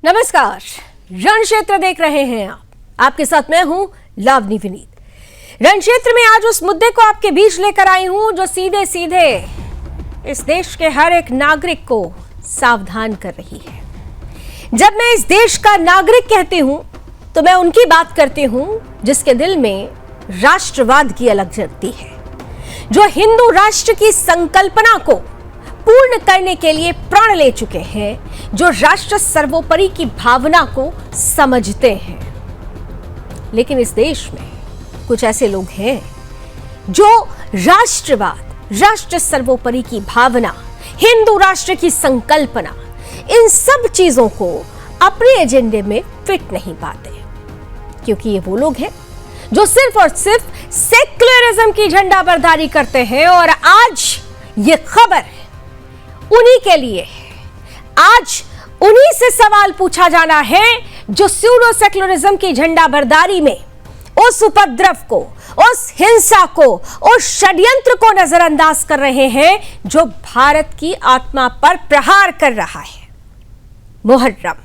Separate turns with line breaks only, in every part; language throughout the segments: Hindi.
नमस्कार, रण क्षेत्र देख रहे हैं आप। आपके साथ मैं हूं लावनी विनीत। रण क्षेत्र में आज उस मुद्दे को आपके बीच लेकर आई हूं जो सीधे सीधे इस देश के हर एक नागरिक को सावधान कर रही है। जब मैं इस देश का नागरिक कहती हूं तो मैं उनकी बात करती हूं जिसके दिल में राष्ट्रवाद की अलग जगती है, जो हिंदू राष्ट्र की संकल्पना को पूर्ण करने के लिए प्राण ले चुके हैं, जो राष्ट्र सर्वोपरि की भावना को समझते हैं। लेकिन इस देश में कुछ ऐसे लोग हैं जो राष्ट्रवाद, राष्ट्र सर्वोपरि की भावना, हिंदू राष्ट्र की संकल्पना, इन सब चीजों को अपने एजेंडे में फिट नहीं पाते, क्योंकि ये वो लोग हैं जो सिर्फ और सिर्फ सेक्युलरिज्म की झंडा बरदारी करते हैं। और आज ये खबर उन्हीं के लिए है। आज उन्हीं से सवाल पूछा जाना है जो स्यूडो सेक्युलरिज्म की झंडा बरदारी में उस उपद्रव को, उस हिंसा को, उस षड्यंत्र को नजरअंदाज कर रहे हैं जो भारत की आत्मा पर प्रहार कर रहा है। मुहर्रम,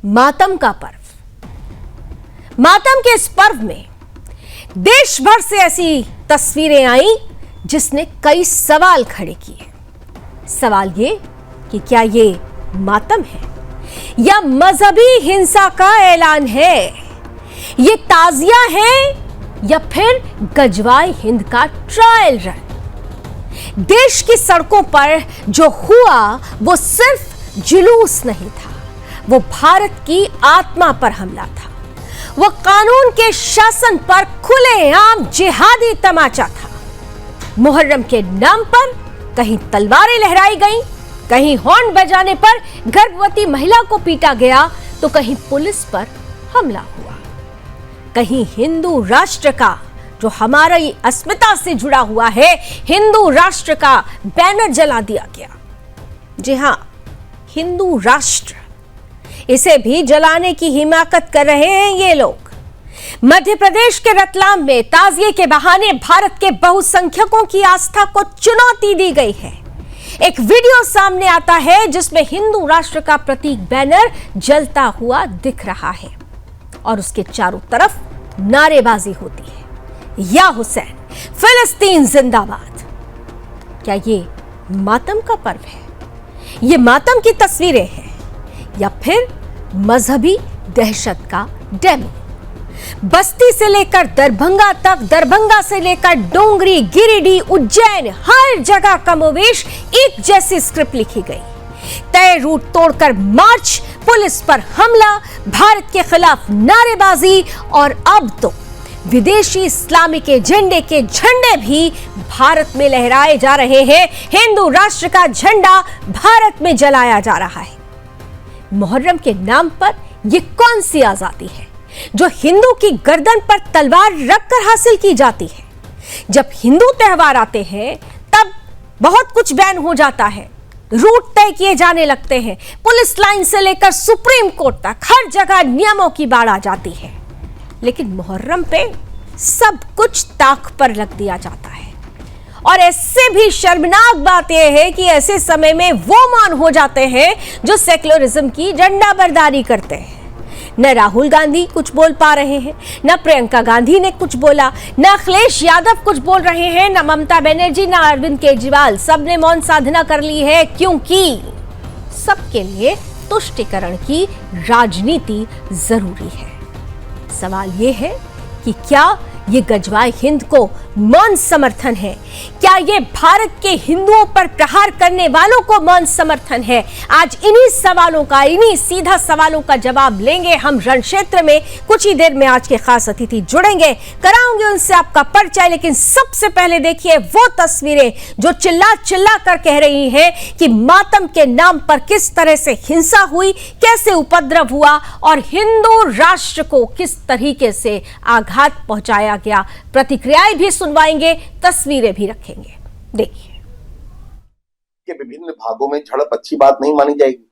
मातम का पर्व। मातम के इस पर्व में देश भर से ऐसी तस्वीरें आई जिसने कई सवाल खड़े किए। सवाल ये कि क्या ये मातम है या मजहबी हिंसा का ऐलान है, ये ताजिया है या फिर गजवाए हिंद का ट्रायल रन। देश की सड़कों पर जो हुआ वो सिर्फ जुलूस नहीं था, वो भारत की आत्मा पर हमला था, वो कानून के शासन पर खुलेआम जिहादी तमाचा था। मुहर्रम के नाम पर कहीं तलवारें लहराई गईं, कहीं हॉर्न बजाने पर गर्भवती महिला को पीटा गया, तो कहीं पुलिस पर हमला हुआ, कहीं हिंदू राष्ट्र का, जो हमारी अस्मिता से जुड़ा हुआ है, हिंदू राष्ट्र का बैनर जला दिया गया। जी हां, हिंदू राष्ट्र, इसे भी जलाने की हिमाकत कर रहे हैं ये लोग। मध्य प्रदेश के रतलाम में ताजिए के बहाने भारत के बहुसंख्यकों की आस्था को चुनौती दी गई है। एक वीडियो सामने आता है जिसमें हिंदू राष्ट्र का प्रतीक बैनर जलता हुआ दिख रहा है और उसके चारों तरफ नारेबाजी होती है, या हुसैन, फिलिस्तीन जिंदाबाद। क्या ये मातम का पर्व है? ये मातम की तस्वीरें हैं या फिर मजहबी दहशत का डेमो? बस्ती से लेकर दरभंगा तक, दरभंगा से लेकर डोंगरी, गिरिडीह, उज्जैन, हर जगह कमोवेश एक जैसी स्क्रिप्ट लिखी गई। तय रूट तोड़कर मार्च, पुलिस पर हमला, भारत के खिलाफ नारेबाजी और अब तो विदेशी इस्लामिक एजेंडे के झंडे भी भारत में लहराए जा रहे हैं। हिंदू राष्ट्र का झंडा भारत में जलाया जा रहा है। मुहर्रम के नाम पर यह कौन सी आजादी है जो हिंदू की गर्दन पर तलवार रखकर हासिल की जाती है? जब हिंदू त्योहार आते हैं तब बहुत कुछ बैन हो जाता है, रूट तय किए जाने लगते हैं, पुलिस लाइन से लेकर सुप्रीम कोर्ट तक हर जगह नियमों की बाढ़ आ जाती है। लेकिन मुहर्रम पे सब कुछ ताक पर रख दिया जाता है। और ऐसे भी शर्मनाक बात यह है कि ऐसे समय में वो मौन हो जाते हैं जो सेक्युलरिज्म की झंडा बरदारी करते हैं। न राहुल गांधी कुछ बोल पा रहे हैं, न प्रियंका गांधी ने कुछ बोला, न अखिलेश यादव कुछ बोल रहे हैं, न ममता बनर्जी, न अरविंद केजरीवाल। सबने मौन साधना कर ली है क्योंकि सबके लिए तुष्टीकरण की राजनीति जरूरी है। सवाल यह है कि क्या ये गजवाए हिंद को मौन समर्थन है? क्या ये भारत के हिंदुओं पर प्रहार करने वालों को मौन समर्थन है? आज इन्हीं सवालों का, इन्हीं सीधा सवालों का जवाब लेंगे हम रण क्षेत्र में। कुछ ही देर में आज के खास अतिथि जुड़ेंगे, कराऊंगे उनसे आपका परिचय। लेकिन सबसे पहले देखिए वो तस्वीरें जो चिल्ला चिल्ला कर कह रही हैं कि मातम के नाम पर किस तरह से हिंसा हुई, कैसे उपद्रव हुआ और हिंदू राष्ट्र को किस तरीके से आघात पहुंचाया गया। प्रतिक्रियाएं भी सुनवाएंगे, तस्वीरें भी रखेंगे। देखिए,
के विभिन्न भागों में झड़प अच्छी बात नहीं मानी जाएगी।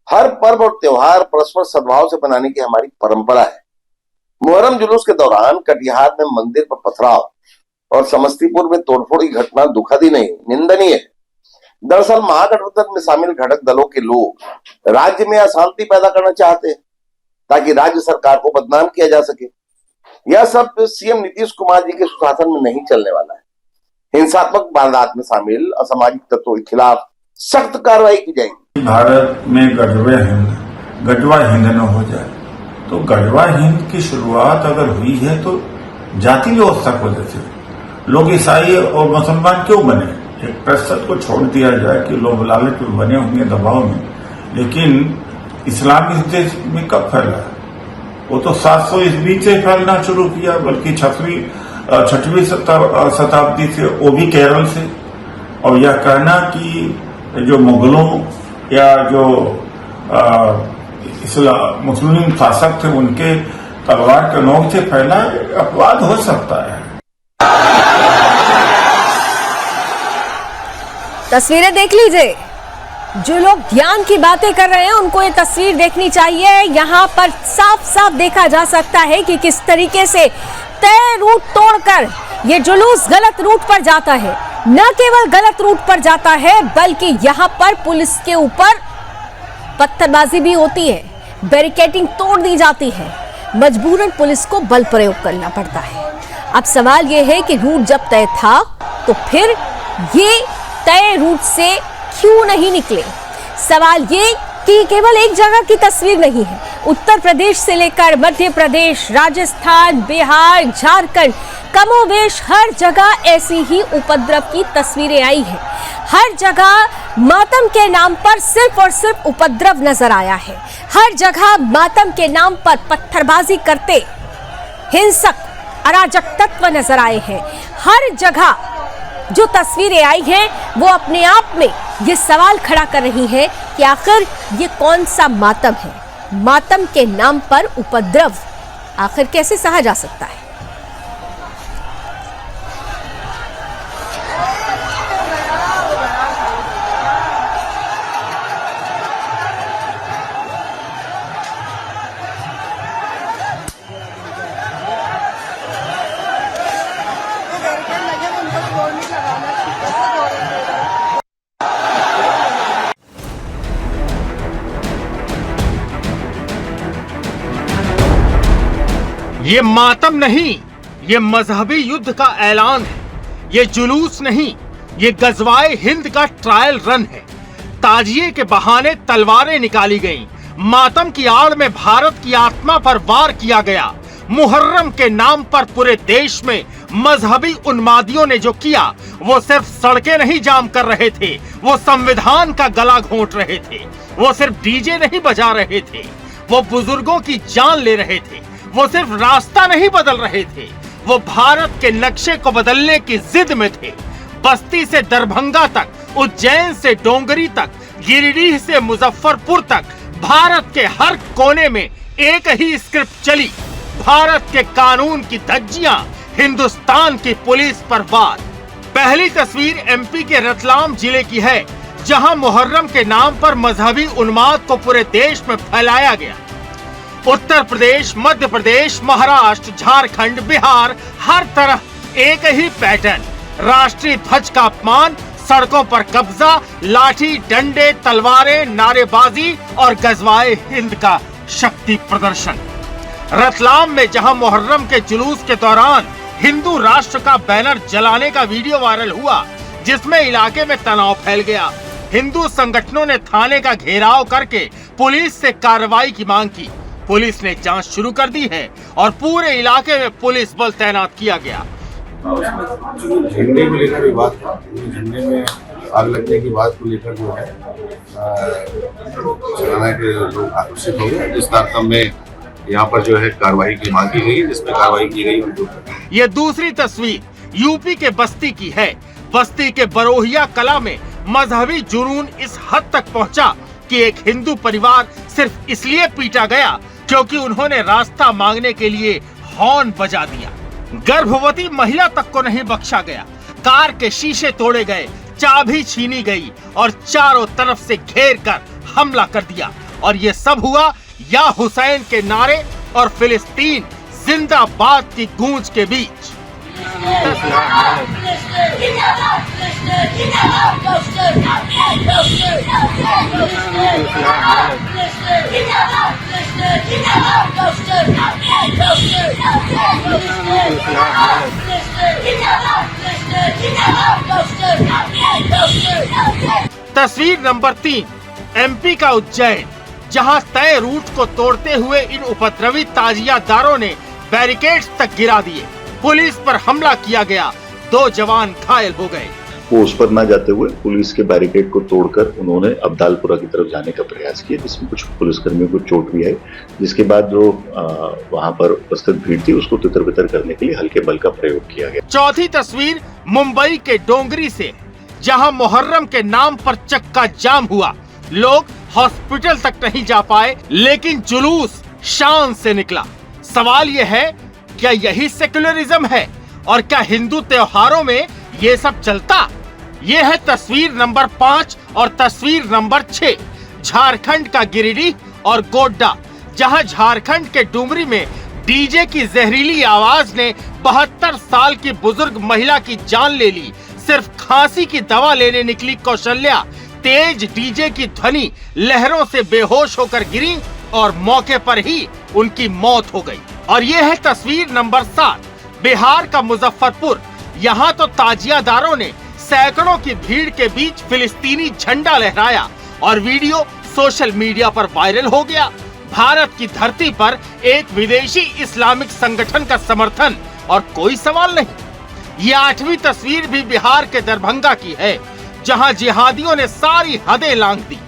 हर पर्व और त्योहार परस्पर सद्भाव से मनाने की हमारी परंपरा है। मुहर्रम जुलूस के दौरान कटिहार में मंदिर पर पथराव और समस्तीपुर में तोड़फोड़ की घटना दुखद ही नहीं, निंदनीय है। दरअसल महागठबंधन में शामिल घटक दलों के लोग राज्य में अशांति पैदा करना चाहते हैं ताकि राज्य सरकार को बदनाम किया जा सके। यह सब सीएम नीतीश कुमार जी के सुशासन में नहीं चलने वाला है। हिंसात्मक वारदात में शामिल असामाजिक तत्वों के खिलाफ सख्त कार्रवाई की जाएगी।
भारत में गढ़वा हिंद न हो जाए, तो गढ़वा हिंद की शुरुआत अगर हुई है तो जाति व्यवस्था की वजह से लोग ईसाई और मुसलमान क्यों बने। एक प्रतिशत को छोड़ दिया जाए कि लोग लालच में बने होंगे दबाव में, लेकिन इस्लाम इस देश में कब फैला? वो तो 700 ईस्वी से फैलना शुरू किया, बल्कि 6वीं शताब्दी से, वो भी केरल से। और यह कहना कि जो मुगलों या जो मुस्लिम शासक थे उनके तलवार के नोक से फैला, अपवाद हो सकता है।
तस्वीरें देख लीजिए। जो लोग ज्ञान की बातें कर रहे हैं उनको ये तस्वीर देखनी चाहिए। यहाँ पर साफ साफ देखा जा सकता है कि किस तरीके से तय रूट तोड़कर ये जुलूस गलत रूट पर जाता है। न केवल गलत रूट पर जाता है बल्कि यहाँ पर पुलिस के ऊपर पत्थरबाजी भी होती है, बैरिकेडिंग तोड़ दी जाती है, मजबूरन पुलिस को बल प्रयोग करना पड़ता है। अब सवाल ये है कि रूट जब तय था तो फिर ये तय रूट से क्यों नहीं निकले। सवाल ये कि केवल एक जगह की तस्वीर नहीं है। उत्तर प्रदेश से लेकर मध्य प्रदेश, राजस्थान, बिहार, झारखंड, कमोवेश हर जगह ऐसी ही उपद्रव की तस्वीरें आई हैं। हर जगह मातम के नाम पर सिर्फ और सिर्फ उपद्रव नजर आया है। हर जगह मातम के नाम पर पत्थरबाजी करते हिंसक अराजक तत्व नजर आए हैं। हर जगह जो तस्वीरें आई हैं वो अपने आप में ये सवाल खड़ा कर रही है कि आखिर ये कौन सा मातम है। मातम के नाम पर उपद्रव आखिर कैसे सहा जा सकता है।
ये मातम नहीं, ये मजहबी युद्ध का ऐलान है। ये जुलूस नहीं, ये गजवाए हिंद का ट्रायल रन है। ताजिए के बहाने तलवारें निकाली गईं, मातम की आड़ में भारत की आत्मा पर वार किया गया। मुहर्रम के नाम पर पूरे देश में मजहबी उन्मादियों ने जो किया वो सिर्फ सड़कें नहीं जाम कर रहे थे, वो संविधान का गला घोंट रहे थे। वो सिर्फ डीजे नहीं बजा रहे थे, वो बुजुर्गों की जान ले रहे थे। वो सिर्फ रास्ता नहीं बदल रहे थे, वो भारत के नक्शे को बदलने की जिद में थे। बस्ती से दरभंगा तक, उज्जैन से डोंगरी तक, गिरिडीह से मुजफ्फरपुर तक, भारत के हर कोने में एक ही स्क्रिप्ट चली। भारत के कानून की धज्जियां हिंदुस्तान की पुलिस पर वार। पहली तस्वीर एमपी के रतलाम जिले की है, जहां मुहर्रम के नाम पर मजहबी उन्माद को पूरे देश में फैलाया गया। उत्तर प्रदेश, मध्य प्रदेश, महाराष्ट्र, झारखंड, बिहार, हर तरफ एक ही पैटर्न। राष्ट्रीय ध्वज का अपमान, सड़कों पर कब्जा, लाठी डंडे, तलवारें, नारेबाजी और गजवाए हिंद का शक्ति प्रदर्शन। रतलाम में जहां मुहर्रम के जुलूस के दौरान हिंदू राष्ट्र का बैनर जलाने का वीडियो वायरल हुआ, जिसमें इलाके में तनाव फैल गया। हिंदू संगठनों ने थाने का घेराव करके पुलिस से कार्रवाई की मांग की। पुलिस ने जांच शुरू कर दी है और पूरे इलाके में पुलिस बल तैनात किया गया।
झंडे को लेकर विवाद था, झंडे में आग लगने की बात को लेकर जो है चलाना के लोग आक्रोशित हो गए। इस तारतम्य में यहाँ पर जो है कार्रवाई की मांग की गई, जिसमें कार्रवाई की गई।
ये दूसरी तस्वीर यूपी के बस्ती की है। बस्ती के बरोहिया कला में मजहबी जुनून इस हद तक पहुंचा कि एक हिंदू परिवार सिर्फ इसलिए पीटा गया क्योंकि उन्होंने रास्ता मांगने के लिए हॉर्न बजा दिया। गर्भवती महिला तक को नहीं बख्शा गया। कार के शीशे तोड़े गए, चाबी छीनी गई और चारों तरफ से घेर कर हमला कर दिया। और ये सब हुआ या हुसैन के नारे और फिलिस्तीन जिंदाबाद की गूंज के बीच। तस्वीर नंबर 3, एमपी का उज्जैन, जहां तय रूट को तोड़ते हुए इन उपद्रवी ताजियादारों ने बैरिकेड्स तक गिरा दिए। पुलिस पर हमला किया गया, 2 जवान घायल हो गए।
वो उस पर न जाते हुए पुलिस के बैरिकेड को तोड़कर उन्होंने अब्दालपुरा की तरफ जाने का प्रयास किया, जिसमें कुछ पुलिसकर्मियों को चोट भी आई। जिसके बाद जो वहां पर उपस्थित भीड़ थी उसको तितर बितर करने के लिए हल्के बल का प्रयोग किया गया।
चौथी तस्वीर मुंबई के डोंगरी से, जहां मुहर्रम के नाम पर चक्का जाम हुआ। लोग हॉस्पिटल तक नहीं जा पाए, लेकिन जुलूस शान से निकला। सवाल ये है, क्या यही सेक्युलरिज्म है और क्या हिंदू त्योहारों में ये सब चलता? ये है तस्वीर नंबर 5 और तस्वीर नंबर 6, झारखंड का गिरिडीह और गोड्डा, जहां झारखंड के डुमरी में डीजे की जहरीली आवाज ने 72 साल की बुजुर्ग महिला की जान ले ली। सिर्फ खांसी की दवा लेने निकली कौशल्या तेज डीजे की ध्वनि लहरों से बेहोश होकर गिरी और मौके पर ही उनकी मौत हो गई। और ये है तस्वीर नंबर 7, बिहार का मुजफ्फरपुर। यहाँ तो ताजियादारों ने सैकड़ों की भीड़ के बीच फिलिस्तीनी झंडा लहराया और वीडियो सोशल मीडिया पर वायरल हो गया। भारत की धरती पर एक विदेशी इस्लामिक संगठन का समर्थन और कोई सवाल नहीं। ये 8वीं तस्वीर भी बिहार के दरभंगा की है, जहां जिहादियों ने सारी हदें लांघ दी।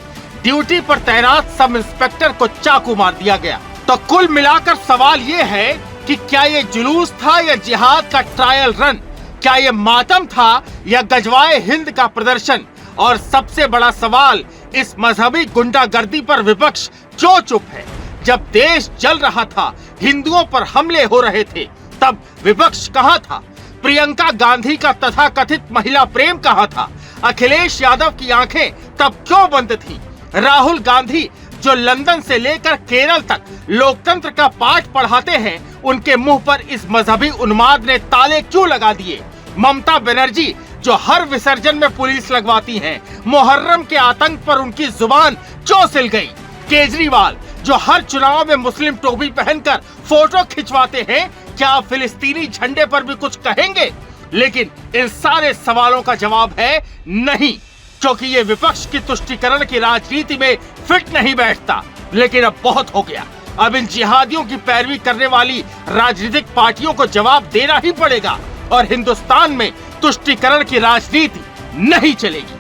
ड्यूटी पर तैनात सब इंस्पेक्टर को चाकू मार दिया गया। तो कुल मिलाकर सवाल ये है कि क्या ये जुलूस था या जिहाद का ट्रायल रन? क्या ये मातम था या गजवाए हिंद का प्रदर्शन? और सबसे बड़ा सवाल, इस मजहबी गुंडागर्दी पर विपक्ष क्यों चुप है? जब देश जल रहा था, हिंदुओं पर हमले हो रहे थे, तब विपक्ष कहाँ था? प्रियंका गांधी का तथाकथित महिला प्रेम कहाँ था? अखिलेश यादव की आंखें तब क्यों बंद थी? राहुल गांधी जो लंदन से लेकर केरल तक लोकतंत्र का पाठ पढ़ाते हैं, उनके मुंह पर इस मजहबी उन्माद ने ताले क्यों लगा दिए? ममता बनर्जी जो हर विसर्जन में पुलिस लगवाती हैं, मुहर्रम के आतंक पर उनकी जुबान क्यों सिल गई? केजरीवाल जो हर चुनाव में मुस्लिम टोपी पहनकर फोटो खिंचवाते हैं, क्या फिलिस्तीनी झंडे पर भी कुछ कहेंगे? लेकिन इन सारे सवालों का जवाब है नहीं, क्योंकि ये विपक्ष की तुष्टीकरण की राजनीति में फिट नहीं बैठता। लेकिन अब बहुत हो गया, अब इन जिहादियों की पैरवी करने वाली राजनीतिक पार्टियों को जवाब देना ही पड़ेगा और हिंदुस्तान में तुष्टीकरण की राजनीति नहीं चलेगी।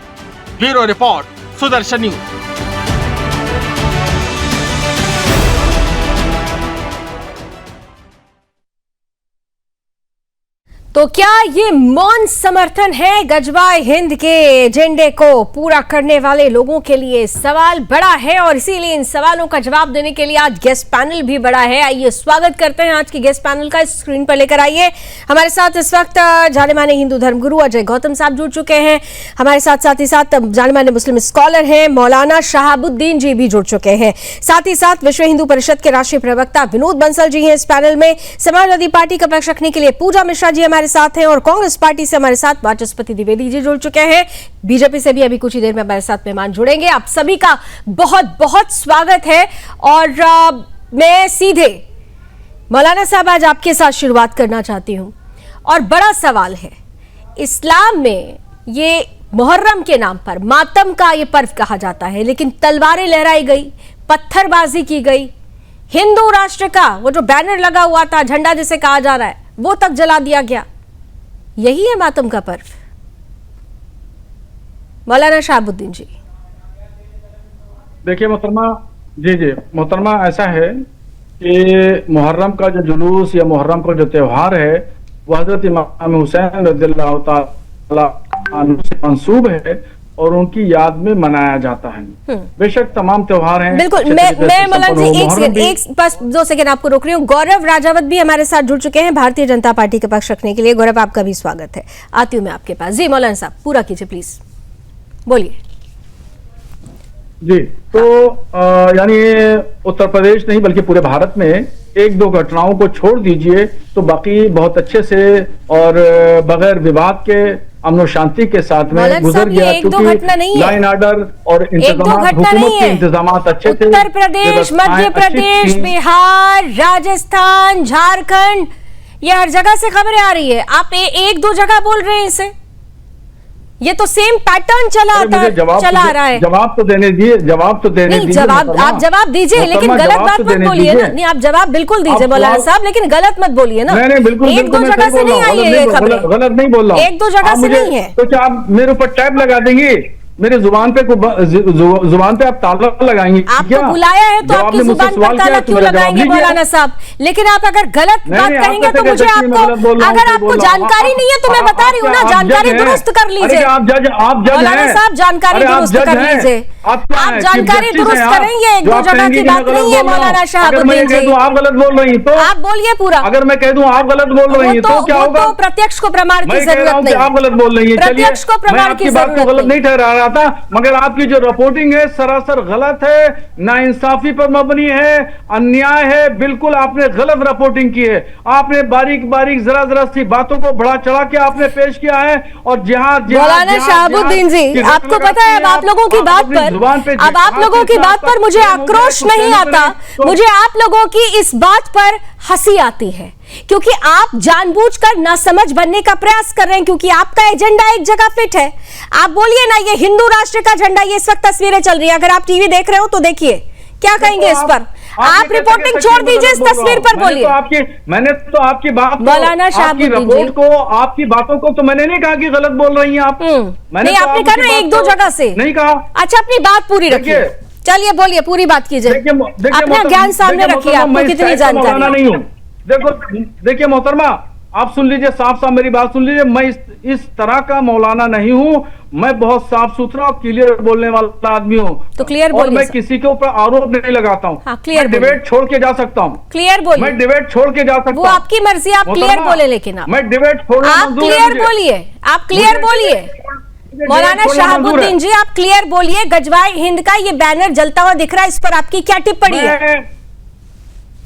Bureau report, Sudarshan news.
तो क्या ये मौन समर्थन है गजवाए हिंद के एजेंडे को पूरा करने वाले लोगों के लिए? सवाल बड़ा है और इसीलिए इन सवालों का जवाब देने के लिए आज गेस्ट पैनल भी बड़ा है। आइए स्वागत करते हैं आज की गेस्ट पैनल का। स्क्रीन पर लेकर आइए हमारे साथ इस वक्त जाने माने हिंदू धर्मगुरु अजय गौतम साहब जुड़ चुके हैं। हमारे साथ ही साथ जाने माने मुस्लिम स्कॉलर हैं मौलाना शहाबुद्दीन जी भी जुड़ चुके हैं। साथ ही साथ विश्व हिंदू परिषद के राष्ट्रीय प्रवक्ता विनोद बंसल जी हैं इस पैनल में। समाजवादी पार्टी का पक्ष रखने के लिए पूजा मिश्रा जी हमारे साथ हैं और कांग्रेस पार्टी से हमारे साथ वाचस्पति द्विवेदी जी जुड़ चुके हैं। बीजेपी से भी अभी कुछ ही देर में हमारे साथ मेहमान जुड़ेंगे। आप सभी का बहुत बहुत स्वागत है और मैं सीधे मौलाना साहब आज आपके साथ शुरुआत करना चाहती हूं और बड़ा सवाल है, इस्लाम में ये मुहर्रम के नाम पर मातम का ये पर्व कहा जाता है, लेकिन तलवारें लहराई गई, पत्थरबाजी की गई, हिंदू राष्ट्र का वो जो बैनर लगा हुआ था, झंडा जिसे कहा जा रहा है, वो तक जला दिया गया। यही है मातम का पर्व? मौलाना शहाबुद्दीन जी।
देखिए मोहतरमा ऐसा है कि मुहर्रम का जो जुलूस या मुहर्रम का जो त्योहार है वह हजरत इमाम हुसैन रज़ियल्लाहु ताला अन्हु से मंसूब है और उनकी याद में मनाया जाता है। बेशक तमाम त्योहार हैं। बिल्कुल,
मैं मौलाना जी एक बस 2 सेकंड आपको रोक रही हूँ। गौरव राजावत भी हमारे साथ जुड़ चुके हैं भारतीय जनता पार्टी के पक्ष रखने के लिए। गौरव, आपका भी स्वागत है। आती हूँ मैं आपके पास। जी मौलाना साहब, पूरा कीजिए प्लीज, बोलिए।
जी, तो यानी उत्तर प्रदेश नहीं बल्कि पूरे भारत में एक दो घटनाओं को छोड़ दीजिए तो बाकी बहुत अच्छे से और बगैर विवाद के अमन और शांति के साथ में
मौलाना
गुजर
साहब, ये
गया।
एक दो
क्योंकि
घटना नहीं है।
लाइन ऑर्डर और
एक दो
इंतजाम,
घटना
हुकूमत
नहीं
के
है।
इंतजाम अच्छे थे,
उत्तर प्रदेश,
व्यवस्थाएं
मध्य
अच्छी
प्रदेश,
थीं।
बिहार, राजस्थान, झारखंड, ये हर जगह से खबरें आ रही है। आप एक दो जगह बोल रहे हैं इसे, ये तो सेम पैटर्न चला
अरे मुझे
आ रहा है।
जवाब तो देने दिए, जवाब तो देने
नहीं,
दीजिए।
जवाब
मोहतरमा।
आप जवाब दीजिए, लेकिन
मोहतरमा,
गलत
जवाब
बात
तो
मत
देने
बोलिए ना।
दीजिए।
नहीं, आप जवाब बिल्कुल दीजिए
आप
मौलाना
जवाब-
साहब, लेकिन गलत मत बोलिए ना।
नहीं, बिल्कुल
एक दो
मैं
जगह
सही
से
बोल
नहीं
रहा हूं,
आई है ये खबरें,
गलत नहीं बोल रहा हूं।
एक दो जगह
आप
से
मुझे-
नहीं है।
तो क्या आप मेरे ऊपर टैब लगा देंगे? मेरे जुबान पे जुबान पे आप ताला लगाएंगे
आपको
क्या?
बुलाया है तो
जब
आपकी
आपने मुझसे
जुबान पर
सवाल किया
ताला
तो
क्यों
मेरा जवाब
लगाएंगे
नहीं दिया।
मौलाना साहब? लेकिन आप अगर गलत
नहीं,
बात
नहीं, आप
कहेंगे
कैसे
तो
कह
मुझे
सकती हैं, मैं गलत बोल रहा हूं,
अगर
सही
आपको
बोल रहा हूं।
जानकारी नहीं है तो मैं बता रही हूँ ना,
आप
जानकारी
जज हैं।
दुरुस्त कर
अरे
लीजिए।
आप जज
मौलाना
हैं।
साहब, जानकारी
अरे आप
दुरुस्त
जज
कर
हैं।
लीजिए।
आप क्या
आप
हैं?
जानकारी
चीफ
दुरुस्त
जस्टिस हैं
करेंगे,
आप?
एक
जो
दो
आप
जगह
कहेंगी
की
कि मैं
बात
गलत
नहीं है
बोल रहा हूं।
मौलाना
अगर मैं
शहाबुद्दीन
ये कह
जी।
दूं आप गलत बोल रही तो
आप बोलिए पूरा।
अगर मैं कह दूं आप गलत बोल रही तो क्या होगा?
तो प्रत्यक्ष को प्रमाण की
मैं कह रहा
जरूरत
हूं कि
नहीं,
आप गलत बोल रही हैं। चलिए,
प्रत्यक्ष को
मैं
प्रमाण
आपकी
की
बात को
जरूरत
गलत नहीं ठहरा रहा था, मगर आपकी जो रिपोर्टिंग है सरासर गलत है, नाइंसाफी पर मबनी है, अन्याय है। बिल्कुल आपने गलत रिपोर्टिंग की है। आपने बारीक बारीक जरा जरा सी बातों को बढ़ा चढ़ा के आपने पेश किया है। और
मौलाना शहाबुद्दीन जी, आपको पता है अब आप लोगों की बात पर, अब आप लोगों की बात पर मुझे आक्रोश नहीं आता, मुझे आप लोगों की इस बात पर हंसी आती है, क्योंकि आप जानबूझकर नासमझ बनने का प्रयास कर रहे हैं, क्योंकि आपका एजेंडा एक जगह फिट है। आप बोलिए ना, ये हिंदू राष्ट्र का झंडा, ये इस वक्त तस्वीरें चल रही है, अगर आप टीवी देख रहे हो तो देखिए, क्या कहेंगे इस पर? आप रिपोर्टिंग छोड़ दीजिए, इस तस्वीर पर बोलिए।
मैंने तो आपकी बात,
मौलाना शहाबुद्दीन जी,
को, आपकी बातों को तो मैंने नहीं कहा कि गलत बोल रही हैं आप। मैंने
नहीं,
तो
आपने कहा ना एक दो जगह से
नहीं कहा।
अच्छा, अपनी बात पूरी रखिए, चलिए बोलिए, पूरी बात कीजिए, अपना ज्ञान सामने रखिए, आपको कितनी जानकारी
नहीं हूँ। देखिए मोहतरमा, आप सुन लीजिए, साफ साफ मेरी बात सुन लीजिए। मैं इस तरह का मौलाना नहीं हूँ। मैं बहुत साफ सुथरा और क्लियर बोलने वाला आदमी हूँ।
तो क्लियर
और
बोलिए
मैं
सर।
किसी के ऊपर आरोप नहीं लगाता हूँ।
हाँ, क्लियर बोलिए।
डिबेट छोड़ के जा सकता हूँ।
क्लियर बोलिए।
मैं डिबेट छोड़ के जा सकता हूँ।
वो आपकी मर्जी, आप क्लियर बोले, लेकिन
मैं डिबेट छोड़ना
आप
मंजूर है
क्लियर
मुझे।
बोलिए, आप क्लियर बोलिए। मौलाना
छोड़ना
शहाबुद्दीन
मंजूर
जी, आप क्लियर बोलिए। गजवाए हिंद का ये बैनर जलता हुआ दिख रहा है, इस पर आपकी क्या टिप्पणी है?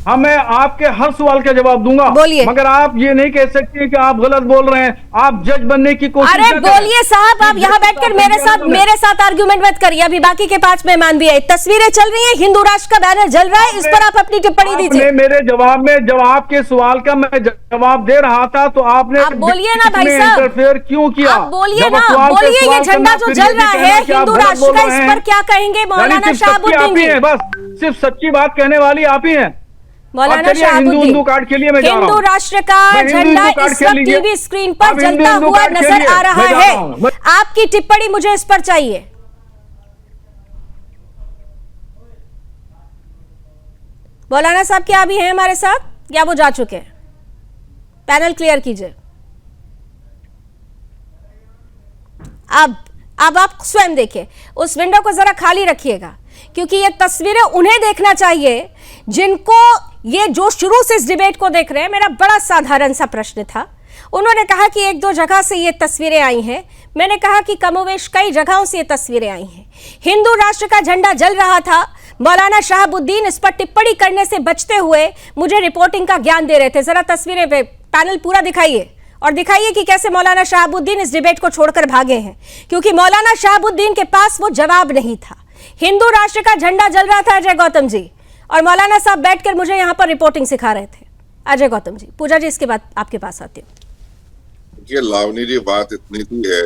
हाँ, मैं आपके हर सवाल का जवाब दूंगा,
बोलिए।
मगर आप ये नहीं कह सकते कि आप गलत बोल रहे हैं। आप जज बनने की कोशिश
अरे
न करें।
बोलिए साहब, आप यहाँ बैठकर मेरे साथ आर्ग्यूमेंट मत करिए। अभी बाकी के 5 मेहमान भी है, तस्वीरें चल रही हैं, हिंदू राष्ट्र का बैनर जल रहा है, इस पर आप अपनी टिप्पणी दीजिए।
मेरे जवाब में, जब आपके सवाल का मैं जवाब दे रहा था तो आपने
आप बोलिए ना भाई साहब,
इंटरफेयर क्यों किया?
आप बोलिए
जब
ना,
सवाल पे
बोलिए, ये
सवाल
झंडा
करना,
जो
फिर
जल
ये भी
रहा
कहना
है
कि आप
हिंदू
गलत
राष्ट्र
बोल
का,
रहे
इस
हैं।
पर क्या कहेंगे मौलाना
यानी सिर्फ सच्ची
शहाबुद्दीन
आप ही
जी?
हैं, बस सिर्फ सच्ची बात कहने वाली आप ही हैं।
मौलाना शहाबुद्दीन,
हिंदू कार्ड के लिए मैं जा रहा हूं।
हिंदू राष्ट्र का
मैं हिंदू
झंडा
कार्ड
इस
के
वक्त
लिए-
टीवी स्क्रीन पर
अब हिंदू
जलता हुआ
कार्ड के
नजर
लिए
आ रहा
मैं जा
है।
रहा हूं।
आपकी टिप्पणी मुझे इस पर चाहिए। मौलाना साहब क्या अभी हैं हमारे साथ, या वो जा चुके हैं? पैनल क्लियर कीजिए। अब आप स्वयं देखिए, उस विंडो को जरा खाली रखिएगा, क्योंकि ये तस्वीरें उन्हें देखना चाहिए जिनको ये जो शुरू से इस डिबेट को देख रहे हैं। मेरा बड़ा साधारण सा प्रश्न था, उन्होंने कहा कि एक दो जगह से ये तस्वीरें आई हैं, मैंने कहा कि कमोवेश कई जगहों से ये तस्वीरें आई हैं। हिंदू राष्ट्र का झंडा जल रहा था, मौलाना शहाबुद्दीन इस पर टिप्पणी करने से बचते हुए मुझे रिपोर्टिंग का ज्ञान दे रहे थे। जरा तस्वीरें पे पैनल पूरा दिखाइए और दिखाइए कि कैसे मौलाना शहाबुद्दीन इस डिबेट को छोड़कर भागे हैं, क्योंकि मौलाना शहाबुद्दीन के पास वो जवाब नहीं था। हिंदू राष्ट्र का झंडा जल रहा था अजय गौतम जी, और मौलाना साहब बैठकर मुझे यहां पर रिपोर्टिंग सिखा रहे थे। अजय गौतम जी, पूजा जी, इसके बाद आपके पास आती हूँ।
ये लावनी जी, बात इतनी सी है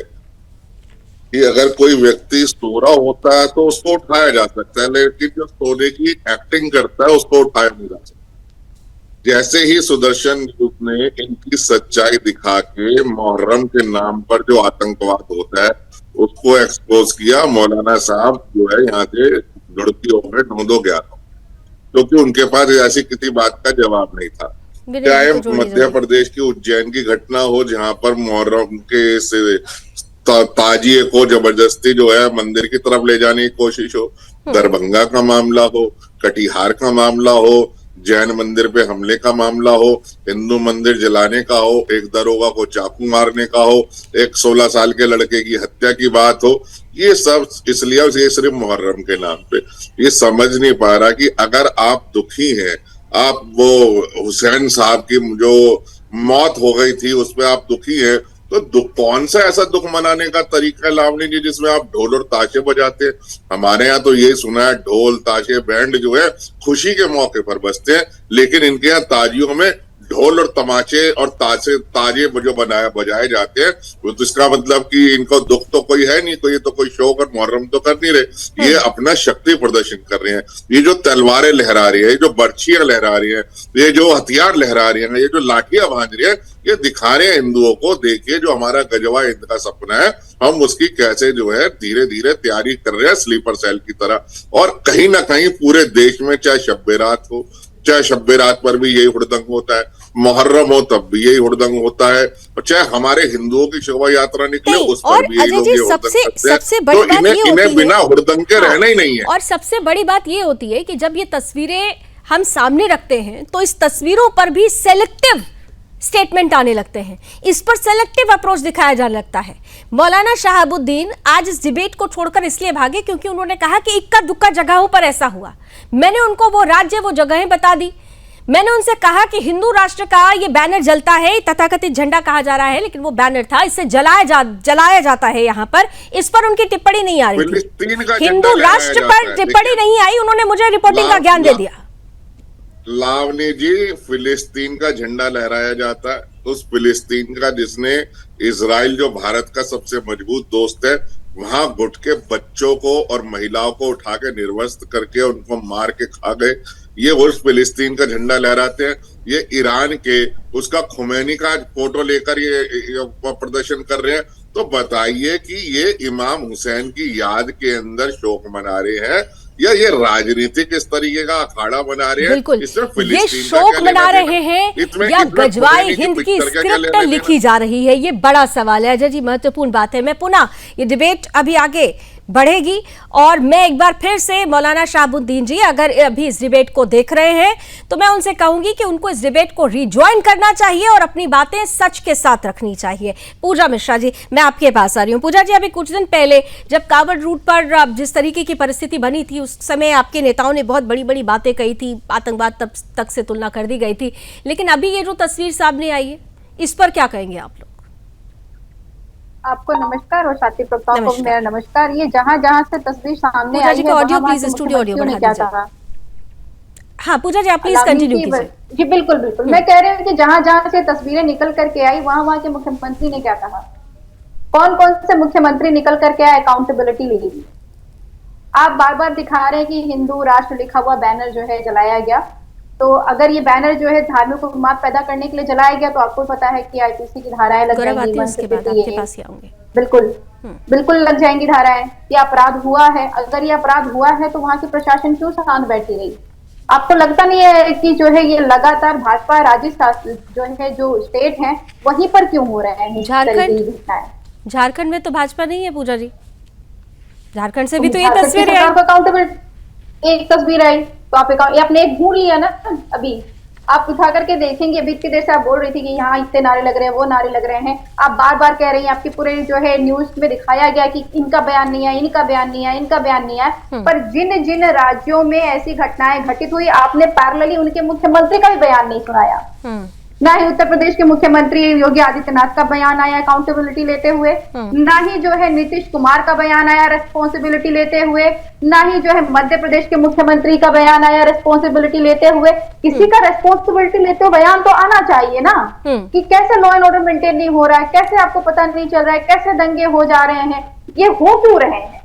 कि अगर कोई व्यक्ति सो रहा होता है तो उसको उठाया जा सकता है, लेकिन जो सोने की एक्टिंग करता है उसको उठाया नहीं जा सकता। जैसे ही सुदर्शन न्यूज ने इनकी सच्चाई दिखा के मुहर्रम के नाम पर जो आतंकवाद होता है उसको एक्सपोज किया, मौलाना साहब जो है यहाँ से गड़ती हो गए, ढूंढो गया, क्योंकि उनके पास ऐसी किसी बात का जवाब नहीं था। चाहे मध्य प्रदेश की उज्जैन की घटना हो, जहां पर मुहर्रम के ताजिए को जबरदस्ती जो है मंदिर की तरफ ले जाने की कोशिश हो, दरभंगा का मामला हो, कटिहार का मामला हो, जैन मंदिर पे हमले का मामला हो, हिंदू मंदिर जलाने का हो, एक दरोगा को चाकू मारने का हो, एक 16 साल के लड़के की हत्या की बात हो, ये सब इसलिए, ये सिर्फ मुहर्रम के नाम पे, ये समझ नहीं पा रहा कि अगर आप दुखी हैं, आप वो हुसैन साहब की जो मौत हो गई थी उस पर आप दुखी हैं, तो दुख, कौन सा ऐसा दुख मनाने का तरीका है लावनी जी जिसमें आप ढोल और ताशे बजाते हैं? हमारे यहाँ तो ये सुना है ढोल ताशे बैंड जो है खुशी के मौके पर बजते हैं, लेकिन इनके यहाँ ताजियों में ढोल और तमाचे और ताजे जो बजाए जाते हैं, तो इसका मतलब कि इनको दुख तो कोई है नहीं, तो ये तो कोई शौक और मुहर्रम तो कर नहीं रहे, ये अपना शक्ति प्रदर्शन कर रहे हैं। ये जो तलवारें लहरा रही है, ये जो बर्छियां लहरा रही है, ये जो हथियार लहरा रही है, ये जो लाठियां बांध रही है, ये दिखा रहे हैं हिंदुओं को, देखिए जो हमारा गजवा हिंद का सपना है, हम उसकी कैसे जो है धीरे धीरे तैयारी कर रहे हैं स्लीपर सेल की तरह। और कहीं ना कहीं पूरे देश में चाहे शब्बे रात हो, चाहे शब्बे रात पर भी यही हुड़दंग होता है, मुहर्रम हो तब भी यही हुड़दंग होता है, और चाहे हमारे हिंदुओं की शोभा यात्रा निकले उस पर भी यही लोग ये हुड़दंग करते हैं।
सबसे बड़ी बात ये
इन्हें बिना हुड़दंग के रहना ही नहीं है।
और सबसे बड़ी बात ये होती है कि जब ये तस्वीरें हम सामने रखते हैं तो इस तस्वीरों पर भी सेलेक्टिव स्टेटमेंट आने लगते हैं, इस पर सेलेक्टिव अप्रोच दिखाया जाने लगता है। मौलाना शहाबुद्दीन आज इस डिबेट को छोड़कर इसलिए भागे क्योंकि उन्होंने कहा कि इक्का दुक्का जगहों पर ऐसा हुआ। मैंने उनको वो राज्य, वो जगहें बता दी। मैंने उनसे कहा कि हिंदू राष्ट्र का ये बैनर जलता है, तथाकथित झंडा कहा जा रहा है, लेकिन वो बैनर था, इससे जलाया जाता है यहाँ पर। इस पर उनकी टिप्पणी नहीं आ रही थी, हिंदू राष्ट्र पर टिप्पणी नहीं आई। उन्होंने मुझे रिपोर्टिंग का ज्ञान दे दिया।
लावनी जी, फिलिस्तीन का झंडा लहराया जाता है, उस फिलिस्तीन का जिसने इजराइल जो भारत का सबसे मजबूत दोस्त है, वहां घुट के बच्चों को और महिलाओं को उठा के निर्वस्त्र करके उनको मार के खा गए, ये उस फिलिस्तीन का झंडा लहराते हैं। ये ईरान के उसका खुमैनी का फोटो लेकर ये प्रदर्शन कर रहे हैं। तो बताइए कि ये इमाम हुसैन की याद के अंदर शोक मना रहे हैं या ये राजनीतिक इस तरीके का अखाड़ा बना रहे हैं?
बिल्कुल, ये शोक मना रहे हैं या गजवाए हिंद की स्क्रिप्ट लिखी जा रही है, ये बड़ा सवाल है। अजय जी, महत्वपूर्ण बात है। मैं पुनः ये डिबेट अभी आगे बढ़ेगी और मैं एक बार फिर से मौलाना शहाबुद्दीन जी, अगर अभी इस डिबेट को देख रहे हैं तो मैं उनसे कहूंगी कि उनको इस डिबेट को रिज्वाइन करना चाहिए और अपनी बातें सच के साथ रखनी चाहिए। पूजा मिश्रा जी, मैं आपके पास आ रही हूँ। पूजा जी, अभी कुछ दिन पहले जब कावड़ रूट पर जिस तरीके की परिस्थिति बनी थी, उस समय आपके नेताओं ने बहुत बड़ी बड़ी बातें कही थी, आतंकवाद तब तक से तुलना कर दी गई थी, लेकिन अभी ये जो तस्वीर सामने आई है, इस पर क्या कहेंगे आप लोग?
आपको नमस्कार और साथी प्रताप को मेरा नमस्कार। ये जहां जहां से तस्वीर सामने आई है,
ऑडियो प्लीज, स्टूडियो ऑडियो बढ़ा दीजिए। हाँ पूजा जी, आप प्लीज कंटिन्यू कीजिए।
जी बिल्कुल बिल्कुल, मैं कह रही हूँ कि जहां जहां से तस्वीरें निकल करके आई, वहां के मुख्यमंत्री ने क्या कहा, कौन कौन से मुख्यमंत्री निकल करके आए, अकाउंटेबिलिटी लेगी। आप बार बार दिखा रहे हैं कि हिंदू राष्ट्र लिखा हुआ बैनर जो है जलाया गया, तो अगर ये बैनर जो है धार्मिक उन्माद पैदा करने के लिए जलाया गया तो आपको पता है कि आईपीसी की धाराएं लग जाएंगी, बिल्कुल बिल्कुल लग जाएंगी धाराएं। ये अपराध हुआ है, अगर ये अपराध हुआ है तो वहां की प्रशासन क्यों शांत बैठी रही? आपको लगता नहीं है कि जो है ये लगातार भाजपा राजस्थान जो है, जो स्टेट है, वहीं पर क्यों हो रहे हैं
झारखंड में तो भाजपा नहीं है पूजा जी, झारखंड से भी तो ये तस्वीर है।
एक तस्वीर आई तो आप आपने एक भूल लिया ना। अभी आप उठा करके देखेंगे, अभी इतनी देर से आप बोल रही थी कि यहाँ इतने नारे लग रहे हैं, वो नारे लग रहे हैं, आप बार बार कह रही हैं, आपकी पूरे जो है न्यूज में दिखाया गया कि इनका बयान नहीं आया, इनका बयान नहीं आया, इनका बयान नहीं आया। पर जिन जिन राज्यों में ऐसी घटनाएं घटित हुई, आपने पैरेलली उनके मुख्यमंत्री का भी बयान नहीं सुनाया। ना ही उत्तर प्रदेश के मुख्यमंत्री योगी आदित्यनाथ का बयान आया अकाउंटेबिलिटी लेते हुए, ना ही जो है नीतीश कुमार का बयान आया रेस्पॉन्सिबिलिटी लेते हुए, ना ही जो है मध्य प्रदेश के मुख्यमंत्री का बयान आया रेस्पॉन्सिबिलिटी लेते हुए। किसी का रेस्पॉन्सिबिलिटी लेते हुए बयान तो आना चाहिए ना, कि कैसे लॉ एंड ऑर्डर मेंटेन नहीं हो रहा है, कैसे आपको पता नहीं चल रहा है, कैसे दंगे हो जा रहे हैं, ये हो क्यों रहे हैं,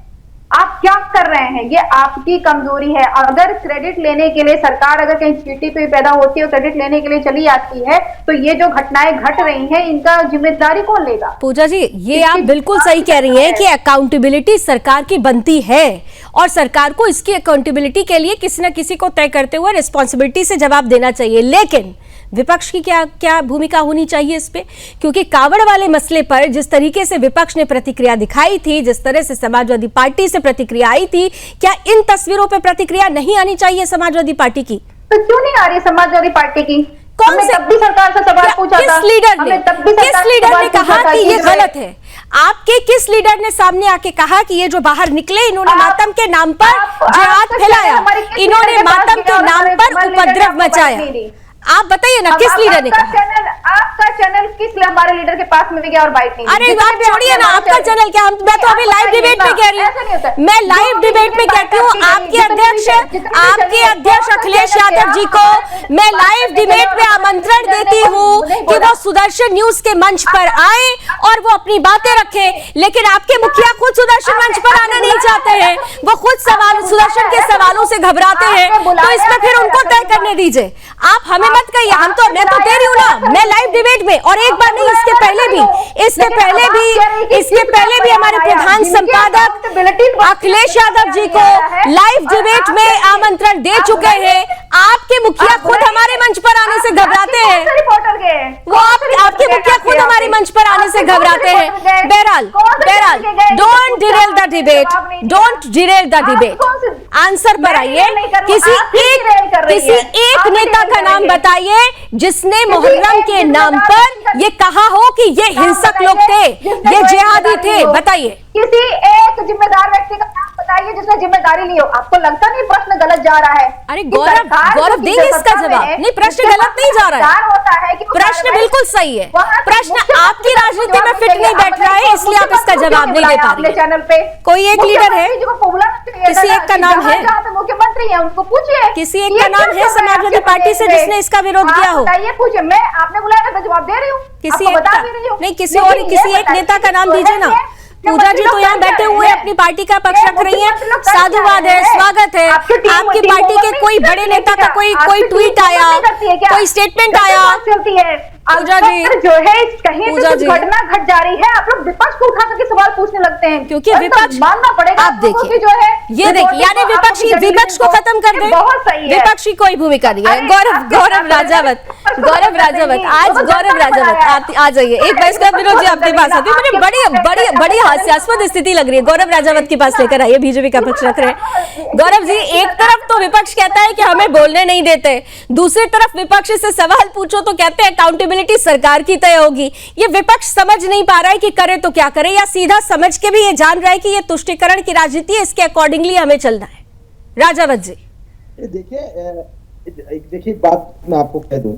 आप क्या कर रहे हैं, ये आपकी कमजोरी है। अगर क्रेडिट लेने के लिए सरकार अगर कहीं चीटी पे पैदा होती है और क्रेडिट लेने के लिए चली आती है, तो ये जो घटनाएं घट रही हैं, इनका जिम्मेदारी कौन लेगा?
पूजा जी, ये आप बिल्कुल सही कह रही हैं कि अकाउंटेबिलिटी सरकार की बनती है और सरकार को इसकी अकाउंटेबिलिटी के लिए किसी न किसी को तय करते हुए रिस्पॉन्सिबिलिटी से जवाब देना चाहिए। लेकिन विपक्ष की क्या भूमिका होनी चाहिए इस पे? क्योंकि कावड़ वाले मसले पर जिस तरीके से विपक्ष ने प्रतिक्रिया दिखाई थी, जिस तरह से समाजवादी पार्टी से प्रतिक्रिया आई थी, क्या इन तस्वीरों पे प्रतिक्रिया नहीं आनी चाहिए समाजवादी पार्टी की?
तो क्यों नहीं आ रही समाजवादी पार्टी की?
कौन से
तब भी सरकार से सवाल पूछा था,
किस लीडर ने कहा कि ये गलत है? आपके किस लीडर ने सामने आके कहा कि ये जो बाहर निकले इन्होंने मातम के नाम पर जिहाद फैलाया, इन्होंने मातम के नाम पर उपद्रव मचाया? आप बताइए ना, किस लीडर ने कहा?
आपका चैनल किस हमारे लीडर के पास में गया और बाइट नहीं?
अरे बात छोड़िए ना, आपका चैनल क्या, मैं तो अभी लाइव डिबेट में कह रही हूँ, मैं लाइव डिबेट में कहती हूँ आपके अध्यक्ष अखिलेश यादव जी को मैं लाइव डिबेट में आमंत्रण देती हूँ कि वो सुदर्शन न्यूज के मंच पर आए और वो अपनी बातें रखें, लेकिन आपके मुखिया खुद सुदर्शन मंच पर आना नहीं चाहते हैं, वो खुद सुदर्शन के सवालों से घबराते हैं, तो इसमें फिर उनको तय करने दीजिए। आप हमें मत कहिए, मैं तो दे रही हूँ ना, मैं लाइव डिबेट में, और एक बार नहीं इसके पहले भी हमारे प्रधान संपादक अखिलेश यादव जी को लाइव डिबेट में आमंत्रण दे चुके हैं। आपके मुखिया खुद हमारे मंच पर आने से घबराते हैं, वो आपके मुखिया खुद हमारे मंच पर आने से घबराते हैं। बहरहाल don't Daryl the debate, answer पर आइए। किसी एक नेता का नाम बताइए जिसने मुहर्रम के नाम पर ये कहा हो कि ये हिंसक लोग थे, ये जिहादी थे, बताइए।
किसी एक जिम्मेदार व्यक्ति का नाम बताइए जिसने जिम्मेदारी ली हो। आपको लगता नहीं प्रश्न गलत जा रहा है?
अरे गौरव देंगे इसका जवाब। नहीं, प्रश्न गलत नहीं जा रहा है, प्रश्न बिल्कुल सही है, प्रश्न आपकी राजनीति में फिट नहीं बैठ रहा है, इसलिए आप इसका जवाब नहीं दे पा रहे।
चैनल पे
कोई एक लीडर है, किसी एक का नाम है,
मुख्यमंत्री है, उनको पूछिए।
किसी एक का नाम है समाजवादी पार्टी से जिसने इसका विरोध किया हो?
बताइए, पूछिए। मैं आपने बुलाया था, जवाब दे रही हूँ,
किसी एक का नहीं, किसी एक नेता का नाम दीजिए ना। पूजा जी तो यहाँ बैठे हुए अपनी पार्टी का पक्ष रख रही हैं, साधुवाद है, स्वागत है। आपकी पार्टी के कोई बड़े नेता का कोई ट्वीट आया, कोई स्टेटमेंट आया, पूजा जी
जो है कहीं कुछ घटना घट जा रही है, आप लोग विपक्ष को उठा करके सवाल पूछने लगते हैं,
क्योंकि विपक्ष
मानना पड़ेगा।
आप देखिए,
जो है
ये देखिए, यानी विपक्ष को खत्म कर दे,
बहुत सही है,
विपक्ष की कोई भूमिका नहीं है। गौरव राजावत आ जाइए। एक बार इसके बाद विनोद जी आपके पास आती है, मुझे बड़ी हास्यास्पद स्थिति लग रही है। गौरव राजावत के पास लेकर आइए, बीजेपी का पक्ष रख रहे हैं। गौरव जी, एक तरफ तो विपक्ष कहता है कि हमें बोलने नहीं देते, दूसरी तरफ विपक्ष से सवाल पूछो तो कहते हैं अकाउंटेबिलिटी सरकार की तय होगी। ये विपक्ष समझ नहीं पा रहा है कि करे तो क्या करे, या सीधा समझ के भी ये जान रहा है कि ये तुष्टीकरण की राजनीति है, इसके अकॉर्डिंगली हमें चलना है। राजावत जी
देखिए, बात मैं आपको कह दूं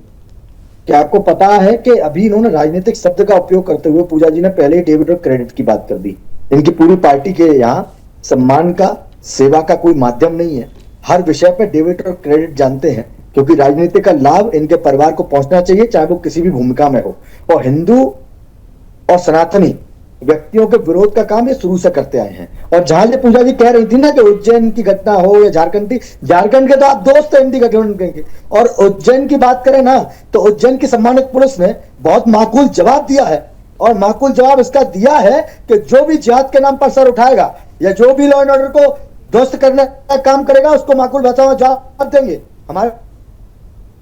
कि आपको पता है कि अभी इन्होंने राजनीतिक शब्द का उपयोग करते हुए पूजा जी ने पहले ही डेबिट और क्रेडिट की बात कर दी। इनकी पूरी पार्टी के यहाँ सम्मान का, सेवा का कोई माध्यम नहीं है। हर विषय पर डेबिट और क्रेडिट जानते हैं, क्योंकि राजनीति का लाभ इनके परिवार को पहुंचना चाहिए, चाहे वो किसी भी भूमिका में हो। और हिंदू और सनातनी व्यक्तियों के विरोध का काम ये शुरू से करते आए हैं। और जहां ये पूजा जी कह रही थी ना कि उज्जैन की घटना हो या झारखंड के तो आप दोस्त हैं, हिंदी घटना कहेंगे। और उज्जैन की बात करें ना, तो उज्जैन की सम्मानित पुलिस ने बहुत माकूल जवाब दिया है, और माकूल जवाब इसका दिया है कि जो भी जिहाद के नाम पर सर उठाएगा या जो भी लॉ एंड ऑर्डर को ध्वस्त करने का काम करेगा, उसको माकूल बचाव जवाब देंगे। हमारे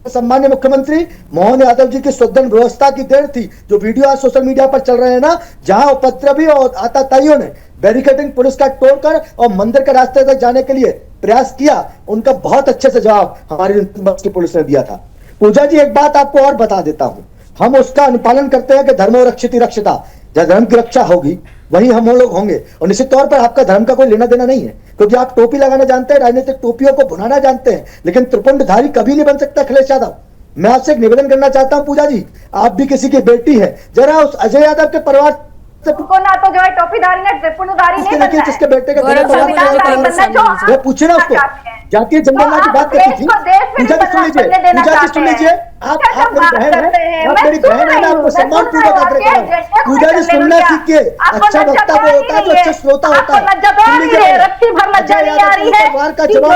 सम्मान्य मुख्यमंत्री मोहन यादव जी की सदन व्यवस्था की देर थी, जो वीडियो आज सोशल मीडिया पर चल रहे हैं ना, जहां उपद्रवी और आतताइयों ने बैरिकेडिंग पुलिस का तोड़कर और मंदिर के रास्ते तक जाने के लिए प्रयास किया, उनका बहुत अच्छे से जवाब हमारी पुलिस ने दिया था। पूजा जी, एक बात आपको और बता देता हूं, हम उसका अनुपालन करते हैं कि धर्मो रक्षिति रक्षिता, जहां धर्म की रक्षा होगी वही हम लोग होंगे। और निश्चित तौर पर आपका धर्म का कोई लेना देना नहीं है, क्योंकि आप टोपी लगाना जानते हैं, राजनीतिक टोपियों को भुनाना जानते हैं, लेकिन त्रिपुंडधारी कभी नहीं बन सकता अखिलेश यादव। मैं आपसे एक निवेदन करना चाहता हूं पूजा जी, आप भी किसी की बेटी है, जरा उस अजय यादव के परिवार
को ना तो जो है टोपीधारी ने त्रिपुंडधारी नहीं बनना है।
जिसके बेटे का पूछे ना उसको, जातीय जनगणना की बात करती थी। पूजा जी सुन लीजिए, आप मेरी बहन है, मैं आपको सम्मान पूर्वक आग्रह कर रहा हूं। पूजा जी सुनना सीखिए, अच्छा वक्ता वो होता है जो अच्छा श्रोता होता है। सुन लीजिए, परिवार का जवाब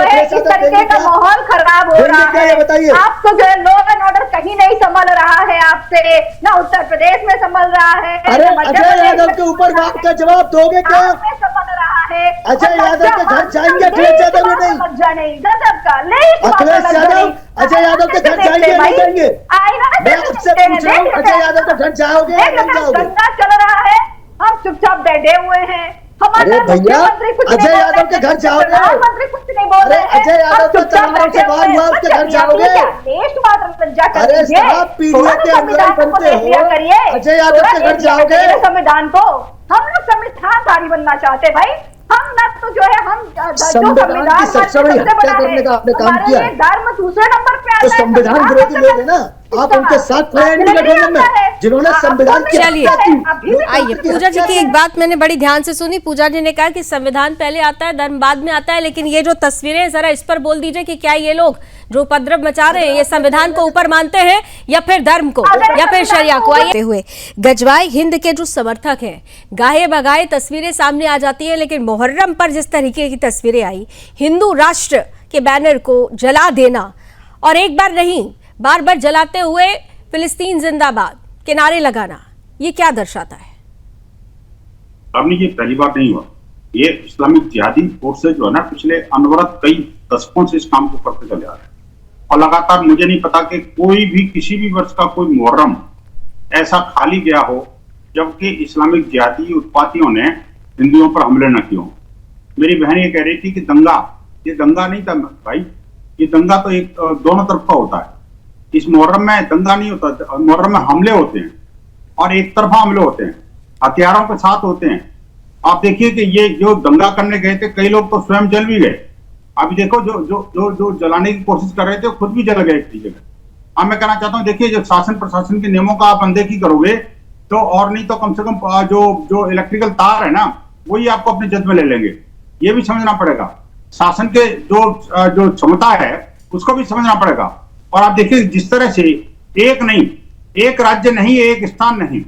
माहौल खराब हो रहा है,
बताइए।
आपको जो है लॉ एंड ऑर्डर कहीं नहीं संभल रहा है आपसे, ना उत्तर प्रदेश में संभल रहा है।
अरे अजय यादव के ऊपर बात का जवाब दोगे क्या?
संभल रहा है।
अजय यादव के घर जाएंगे अखिलेश यादव या नहीं? अखिलेश यादव अजय यादव के घर जाएंगे या नहीं जाएंगे? मैं आपसे पूछ रहा हूँ, अजय यादव के घर जाओगे या नहीं जाओगे?
चल रहा है, हम चुपचाप बैठे हुए हैं,
अरे भैया, अजय यादव के घर जाओगे?
प्रधानमंत्री कुछ नहीं बोल
अरे
रहे हैं।
अजय यादव का चुनाव से बाहर हुआ, उसके घर जाओगे? अरे साहब, पीढ़ियों के अनुयायी बनते हो, अजय यादव के घर जाओगे?
संविधान को हम लोग संविधानधारी बनना चाहते हैं भाई। हम ना तो जो है हम
संविधान की सबसे बड़ी हत्या करने का आपने काम किया है।
धर्म दूसरे नंबर पे
तो
आता है।
संविधान विरोधी लोग है ना, आप उनके साथ खड़े हैं इंडिया गठबंधन में, जिन्होंने संविधान की
चलिए,
हत्या की।
आइए, पूजा जी की एक बात मैंने बड़ी ध्यान से सुनी। पूजा जी ने कहा कि संविधान पहले आता है, धर्म बाद में आता है, लेकिन ये जो तस्वीरें, जरा इस पर बोल दीजिए कि क्या ये लोग जो उपद्रव मचा रहे हैं ये संविधान को ऊपर मानते हैं या फिर धर्म को या फिर शरिया को? आइए हुए गजवाए हिंद के जो समर्थक हैं, गाहे बगाए तस्वीरें सामने आ जाती है, लेकिन मुहर्रम पर जिस तरीके की तस्वीरें आई, हिंदू राष्ट्र के बैनर को जला देना और एक बार नहीं बार बार जलाते हुए फिलिस्तीन जिंदाबाद के नारे लगाना, ये क्या दर्शाता है?
आपने ये पहली बार नहीं हुआ, ये इस्लामिक जिहादी फोर्सेज जो है ना, पिछले अनवरत कई दशकों से इस काम को करते चले आ रहे हैं और लगातार मुझे नहीं पता कि कोई भी किसी भी वर्ष का कोई मुहर्रम ऐसा खाली गया हो जबकि इस्लामिक जिहादी उत्पातियों ने हिंदुओं पर हमले न किए हों। मेरी बहन ये कह रही थी कि दंगा, ये दंगा नहीं था भाई, ये दंगा तो एक दोनों तरफ का होता है। इस मुहर्रम में दंगा नहीं होता, मुहर्रम में हमले होते हैं और एक तरफा हमले होते हैं, हथियारों के साथ होते हैं। आप देखिए कि ये जो दंगा करने गए थे, कई लोग तो स्वयं जल भी गए। अभी देखो जो जो जो जो जलाने की कोशिश कर रहे थे खुद भी जल गए एक जगह। अब मैं कहना चाहता हूं, देखिए जब शासन प्रशासन के नियमों का आप अनदेखी करोगे तो और नहीं तो कम से कम जो जो इलेक्ट्रिकल तार है ना, वही आपको अपने जद में ले लेंगे। ये भी समझना पड़ेगा, शासन के जो क्षमता है उसको भी समझना पड़ेगा। और आप देखिए जिस तरह से एक नहीं, एक राज्य नहीं, एक स्थान नहीं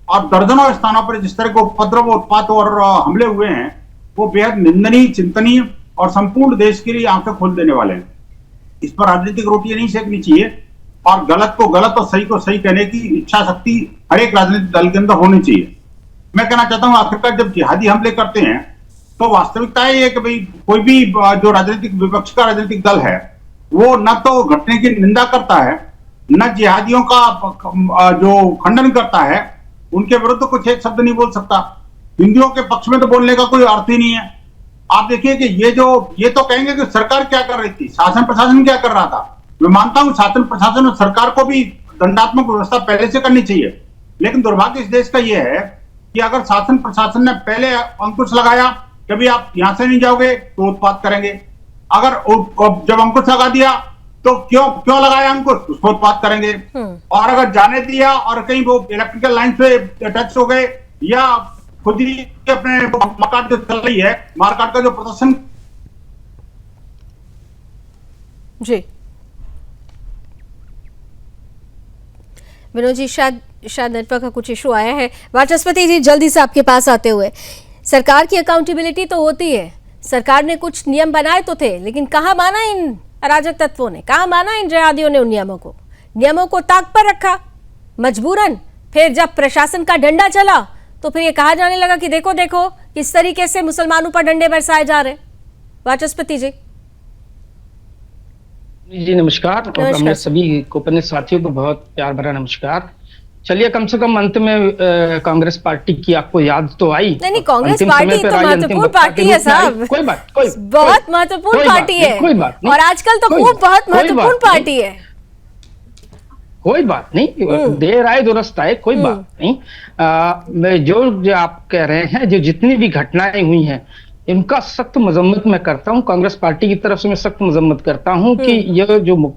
और दर्जनों स्थानों पर जिस तरह के उपद्रव, उत्पात और हमले हुए हैं, वो बेहद निंदनीय, चिंतनीय और संपूर्ण देश के लिए आंखें खोल देने वाले हैं। इस पर राजनीतिक रोटियां नहीं सेकनी चाहिए और गलत को गलत और सही को सही कहने की इच्छा शक्ति हर एक राजनीतिक दल के अंदर होनी चाहिए। मैं कहना चाहता हूं, आखिरकार जब जिहादी हमले करते हैं तो वास्तविकता ये है कि भाई कोई भी जो राजनीतिक विपक्ष का राजनीतिक दल है वो न तो घटने की निंदा करता है, न जिहादियों का जो खंडन करता है, उनके विरुद्ध कुछ एक शब्द नहीं बोल सकता। हिंदुओं के पक्ष में तो बोलने का कोई अर्थ ही नहीं है। आप देखिए कि ये तो कहेंगे कि सरकार क्या कर रही थी, शासन प्रशासन क्या कर रहा था। मैं मानता हूं शासन प्रशासन और सरकार को भी दंडात्मक व्यवस्था पहले से करनी चाहिए, लेकिन दुर्भाग्य इस देश का यह है कि अगर शासन प्रशासन ने पहले अंकुश लगाया, कभी आप यहां से नहीं जाओगे तो उत्पात करेंगे, अगर जब अंकुश लगा दिया तो क्यों लगाया अंकुश, उसको उत्पात करेंगे, और अगर जाने दिया और कहीं वो इलेक्ट्रिकल लाइन पे टच हो गए या खुद ही अपने मारकाट जो चल रही है, मारकाट का जो प्रदर्शन।
जी विनोद जी, शायद नेटवर्क का कुछ इशू आया है। वाचस्पति जी, जल्दी से आपके पास आते हुए, सरकार की अकाउंटेबिलिटी तो होती है, सरकार ने कुछ नियम बनाए तो थे, लेकिन कहाँ माना इन अराजक तत्वों ने, कहाँ माना इन जिहादियों ने उन नियमों को ताक पर रखा मजबूरन। फिर जब प्रशासन का डंडा चला तो फिर ये कहा जाने लगा कि देखो देखो किस तरीके से मुसलमानों पर डंडे बरसाए जा रहे। वाचस्पति जी।
जी नमस्कार, और हमने सभी गोपनीय साथियों को बहुत प्यार भरा नमस्कार। चलिए, कम से कम अंत में कांग्रेस पार्टी की आपको याद तो आई।
नहीं, कांग्रेस पार्टी तो महत्वपूर्ण पार्टी है साहब,
कोई बात,
बहुत महत्वपूर्ण पार्टी है,
कोई बात नहीं,
और आजकल तो खूब बहुत महत्वपूर्ण पार्टी है।
कोई बात नहीं, देर आए दुरुस्त आए, कोई बात नहीं। मैं जो आप कह रहे हैं, जो जितनी भी घटनाएं हुई हैं, इनका सख्त मजम्मत मैं करता हूं, कांग्रेस पार्टी की तरफ से मैं सख्त मजम्मत करता हूं कि यह जो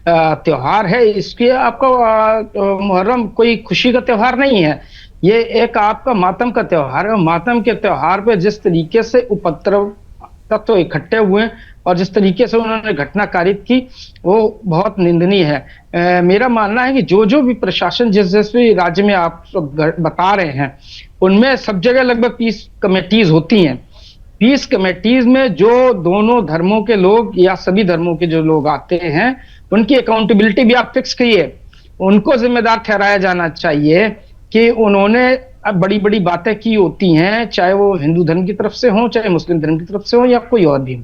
त्योहार है, इसके आपका मुहर्रम कोई खुशी का त्योहार नहीं है, ये एक आपका मातम का त्योहार है। मातम के त्योहार पे जिस तरीके से उपद्रव तत्व इकट्ठे हुए और जिस तरीके से उन्होंने घटना कारित की, वो बहुत निंदनीय है। मेरा मानना है कि जो भी प्रशासन जिस भी राज्य में आप सब बता रहे हैं, उनमें सब जगह लगभग पीस कमेटीज होती हैं। पीस कमेटीज में जो दोनों धर्मों के लोग या सभी धर्मों के जो लोग आते हैं, उनकी अकाउंटेबिलिटी भी आप फिक्स करिए। उनको जिम्मेदार ठहराया जाना चाहिए कि उन्होंने अब बड़ी बड़ी बातें की होती हैं, चाहे वो हिंदू धर्म की तरफ से हो, चाहे मुस्लिम धर्म की तरफ से हो या कोई और भी।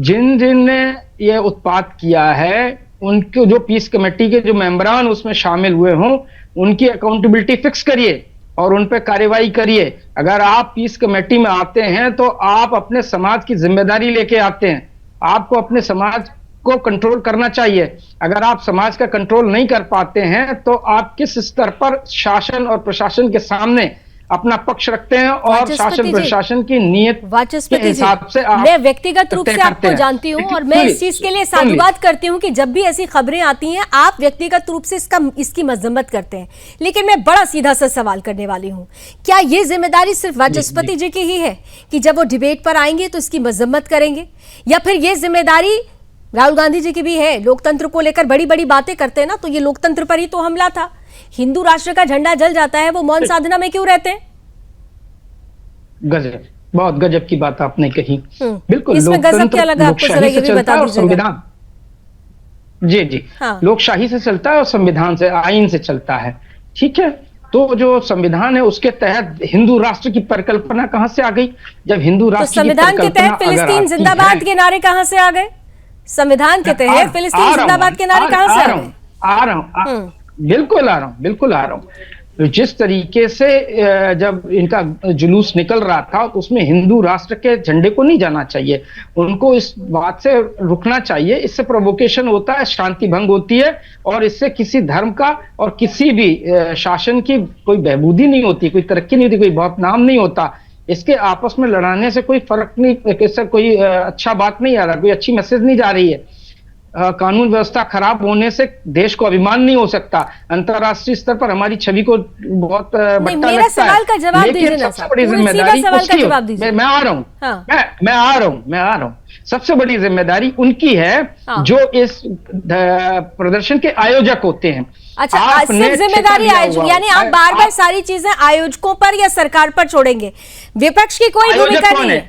जिनने ये उत्पात किया है, उनको जो पीस कमेटी के जो मेंबरान उसमें शामिल हुए हों, उनकी अकाउंटेबिलिटी फिक्स करिए और उन पे कार्रवाई करिए। अगर आप पीस कमेटी में आते हैं तो आप अपने समाज की जिम्मेदारी लेके आते हैं, आपको अपने समाज को कंट्रोल करना चाहिए। अगर आप समाज का कंट्रोल नहीं कर पाते हैं तो आप किस स्तर पर शासन और प्रशासन के सामने अपना पक्ष रखते हैं और शासन प्रशासन की नीयत के हिसाब से आप
मैं व्यक्तिगत रूप से आपको जानती हूं और मैं इस चीज के लिए साधुवाद करती हूं कि जब भी ऐसी खबरें आती हैं आप व्यक्तिगत रूप से इसकी मजम्मत करते हैं, लेकिन मैं बड़ा सीधा सा सवाल करने वाली हूं, क्या ये जिम्मेदारी सिर्फ वाचस्पति जी की ही है कि जब वो डिबेट पर आएंगे तो इसकी मजम्मत करेंगे, या फिर ये जिम्मेदारी राहुल गांधी जी की भी है? लोकतंत्र को लेकर बड़ी बड़ी बातें करते हैं ना, तो ये लोकतंत्र पर ही तो हमला था। हिंदू राष्ट्र का झंडा जल जाता है, वो मौन साधना में क्यों रहते हैं?
गजब, बहुत गजब की बात आपने कही। बिल्कुल,
इसमें गजब क्या लगा आपको, जरा ये भी बता दीजिएगा।
संविधान जी हाँ। लोकशाही से चलता है और संविधान से, आईन से चलता है, ठीक है। तो जो संविधान है उसके तहत हिंदू राष्ट्र की परिकल्पना कहां से आ गई? जब हिंदू राष्ट्र
तो संविधान के तहत फिलिस्तीन जिंदाबाद के नारे कहां से आ गए? संविधान के तहत फिलिस्तीन जिंदाबाद के नारे कहां से आ गए?
आ रहा हूं, बिल्कुल आ रहा हूं। जिस तरीके से जब इनका जुलूस निकल रहा था उसमें हिंदू राष्ट्र के झंडे को नहीं जाना चाहिए, उनको इस बात से रुकना चाहिए। इससे प्रोवोकेशन होता है, शांति भंग होती है और इससे किसी धर्म का और किसी भी शासन की कोई बहबूदी नहीं होती, कोई तरक्की नहीं होती, कोई बहुत नाम नहीं होता। इसके आपस में लड़ाने से कोई फर्क नहीं, इससे कोई अच्छा बात नहीं आ रहा, कोई अच्छी मैसेज नहीं जा रही है। कानून व्यवस्था खराब होने से देश को अभिमान नहीं हो सकता, अंतरराष्ट्रीय स्तर पर हमारी छवि को बहुत बट्टा लगता है।
का जवाब दीजिए ना,
सबसे बड़ी जिम्मेदारी उसकी, मैं आ रहा हूँ,
हाँ।
मैं आ रहा हूँ। सबसे बड़ी जिम्मेदारी उनकी है, हाँ। जो इस प्रदर्शन के आयोजक होते हैं।
अच्छा, सिर्फ जिम्मेदारी आयोजक, यानी आप बार बार सारी चीजें आयोजकों पर या सरकार पर छोड़ेंगे? विपक्ष की कोई भूमिका नहीं है,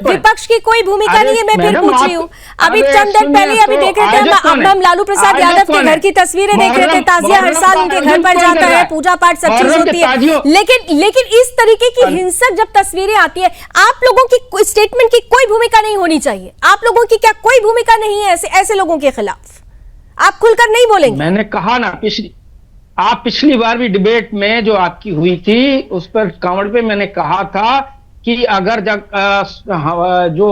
विपक्ष की कोई भूमिका नहीं है। मैं फिर पूछ रही हूँ, अभी चंद दिन पहले अभी देख रहे थे हम लालू प्रसाद यादव के घर की तस्वीरें देख रहे थे। ताजिया हर साल उनके घर पर जाता है, पूजा पाठ सब चीज होती है, लेकिन इस तरीके की हिंसक जब तस्वीरें आती है, आप लोगों की स्टेटमेंट की कोई भूमिका नहीं होनी चाहिए? आप लोगों की क्या कोई भूमिका नहीं है ऐसे लोगों के खिलाफ? आप खुलकर नहीं बोलेंगे?
मैंने कहा ना, पिछली बार भी डिबेट में जो आपकी हुई थी उस पर कांवड़ पे मैंने कहा था कि अगर जो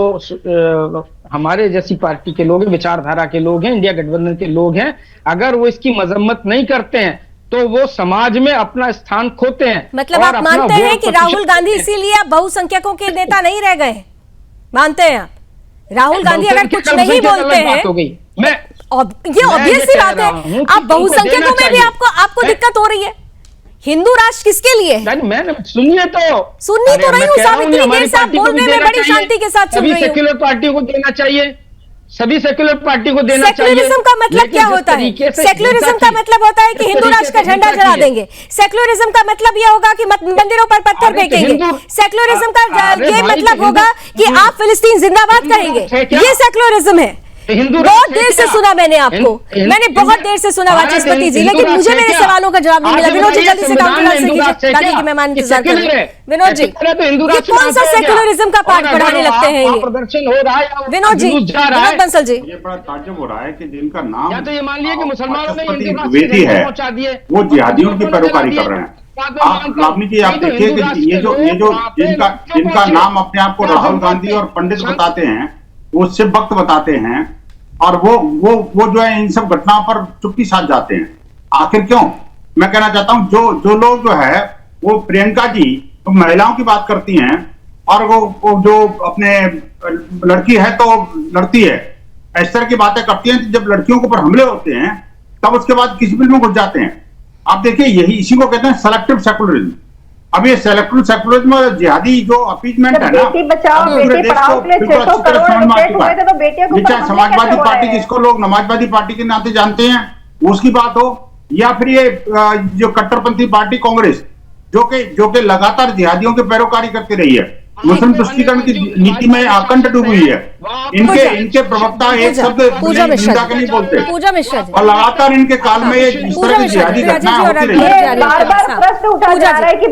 हमारे जैसी पार्टी के लोग हैं, विचारधारा के लोग हैं, इंडिया गठबंधन के लोग हैं, अगर वो इसकी मजम्मत नहीं करते हैं तो वो समाज में अपना स्थान खोते हैं।
मतलब आप मानते हैं कि राहुल गांधी इसीलिए आप बहुसंख्यकों के नेता नहीं रह गए? मानते हैं आप राहुल गांधी अगर कुछ नहीं बोलते हैं? ये ऑब्वियस सी बात है, आप बहुसंख्यकों में भी आपको दिक्कत हो रही है। हिंदू राष्ट्र किसके लिए है?
मैंने सुनिए तो
रही हूँ साहब, इतनी देर से आप बोल रहे हैं, मैं बड़ी शांति के साथ सुन रही हूँ।
सेक्युलर पार्टियों को देना चाहिए, सभी सेक्युलर पार्टी को देना चाहिए।
सेक्युलरिज्म का मतलब क्या होता है? सेक्युलरिज्म का मतलब होता है कि हिंदू राष्ट्र का झंडा जला देंगे। सेक्युलरिज्म का मतलब यह होगा कि मंदिरों पर पत्थर फेंकेंगे। सेक्युलरिज्म का ये मतलब होगा कि आप फिलिस्तीन जिंदाबाद कहेंगे। ये सेक्युलरिज्म है। बहुत देर से सुना मैंने आपको, मैंने बहुत देर से सुना वाचस्पति जी, लेकिन मुझे मेरे सवालों का जवाब नहीं मिला। विनोद जी जल्दी से काउंटर से कीजिए ताकि कि मेहमान इंतजार कर रहे हैं। विनोद जी, ये कौन सा सेक्युलरिज्म का पाठ पढ़ाने लगते हैं ये?
प्रदर्शन हो रहा है
विनोद जी, विनोद बंसल जी,
ये बड़ा ताज्जुब हो रहा है कि जिनका नाम
या तो ये मान लिया कि मुसलमानों ने
द्विवेदी है, वो जिहादियों की पैरोकारी कर रहे हैं। लावनी जी, आप देखिए कि ये जो जिनका नाम अपने आप को राहुल गांधी और पंडित बताते हैं, वो शिव भक्त बताते हैं, और वो जो है इन सब घटनाओं पर चुप्पी साध जाते हैं। आखिर क्यों? मैं कहना चाहता हूं, जो लोग जो है वो प्रियंका जी तो महिलाओं की बात करती हैं, और वो जो अपने लड़की है तो लड़ती है, इस तरह की बातें करती हैं। जब लड़कियों के ऊपर हमले होते हैं तब उसके बाद किसी बिल में घुस जाते हैं। आप देखिए, इसी को कहते हैं सेलेक्टिव सेकुलरिज्म। अब ये सेलेक्टिव सेकुलरिज्म जिहादी जो अपीजमेंट है ना, पूरे देश को बिल्कुल अच्छी तरह समझ में आ चुका है। चाहे समाजवादी पार्टी, जिसको लोग समाजवादी पार्टी के नाते जानते हैं, उसकी बात हो, या फिर ये जो कट्टरपंथी पार्टी कांग्रेस, जो कि लगातार जिहादियों की पैरोकारी करती रही है, मुस्लिम तुष्टीकरण की नीति में आकंठ डूबी हुई है। इनके प्रवक्ता एक शब्द निंदा के नहीं बोलते, और लगातार इनके काल में इस तरह की जिहादी घटनाएं होती रही है।
बार प्रश्न उठा जा रहा है कि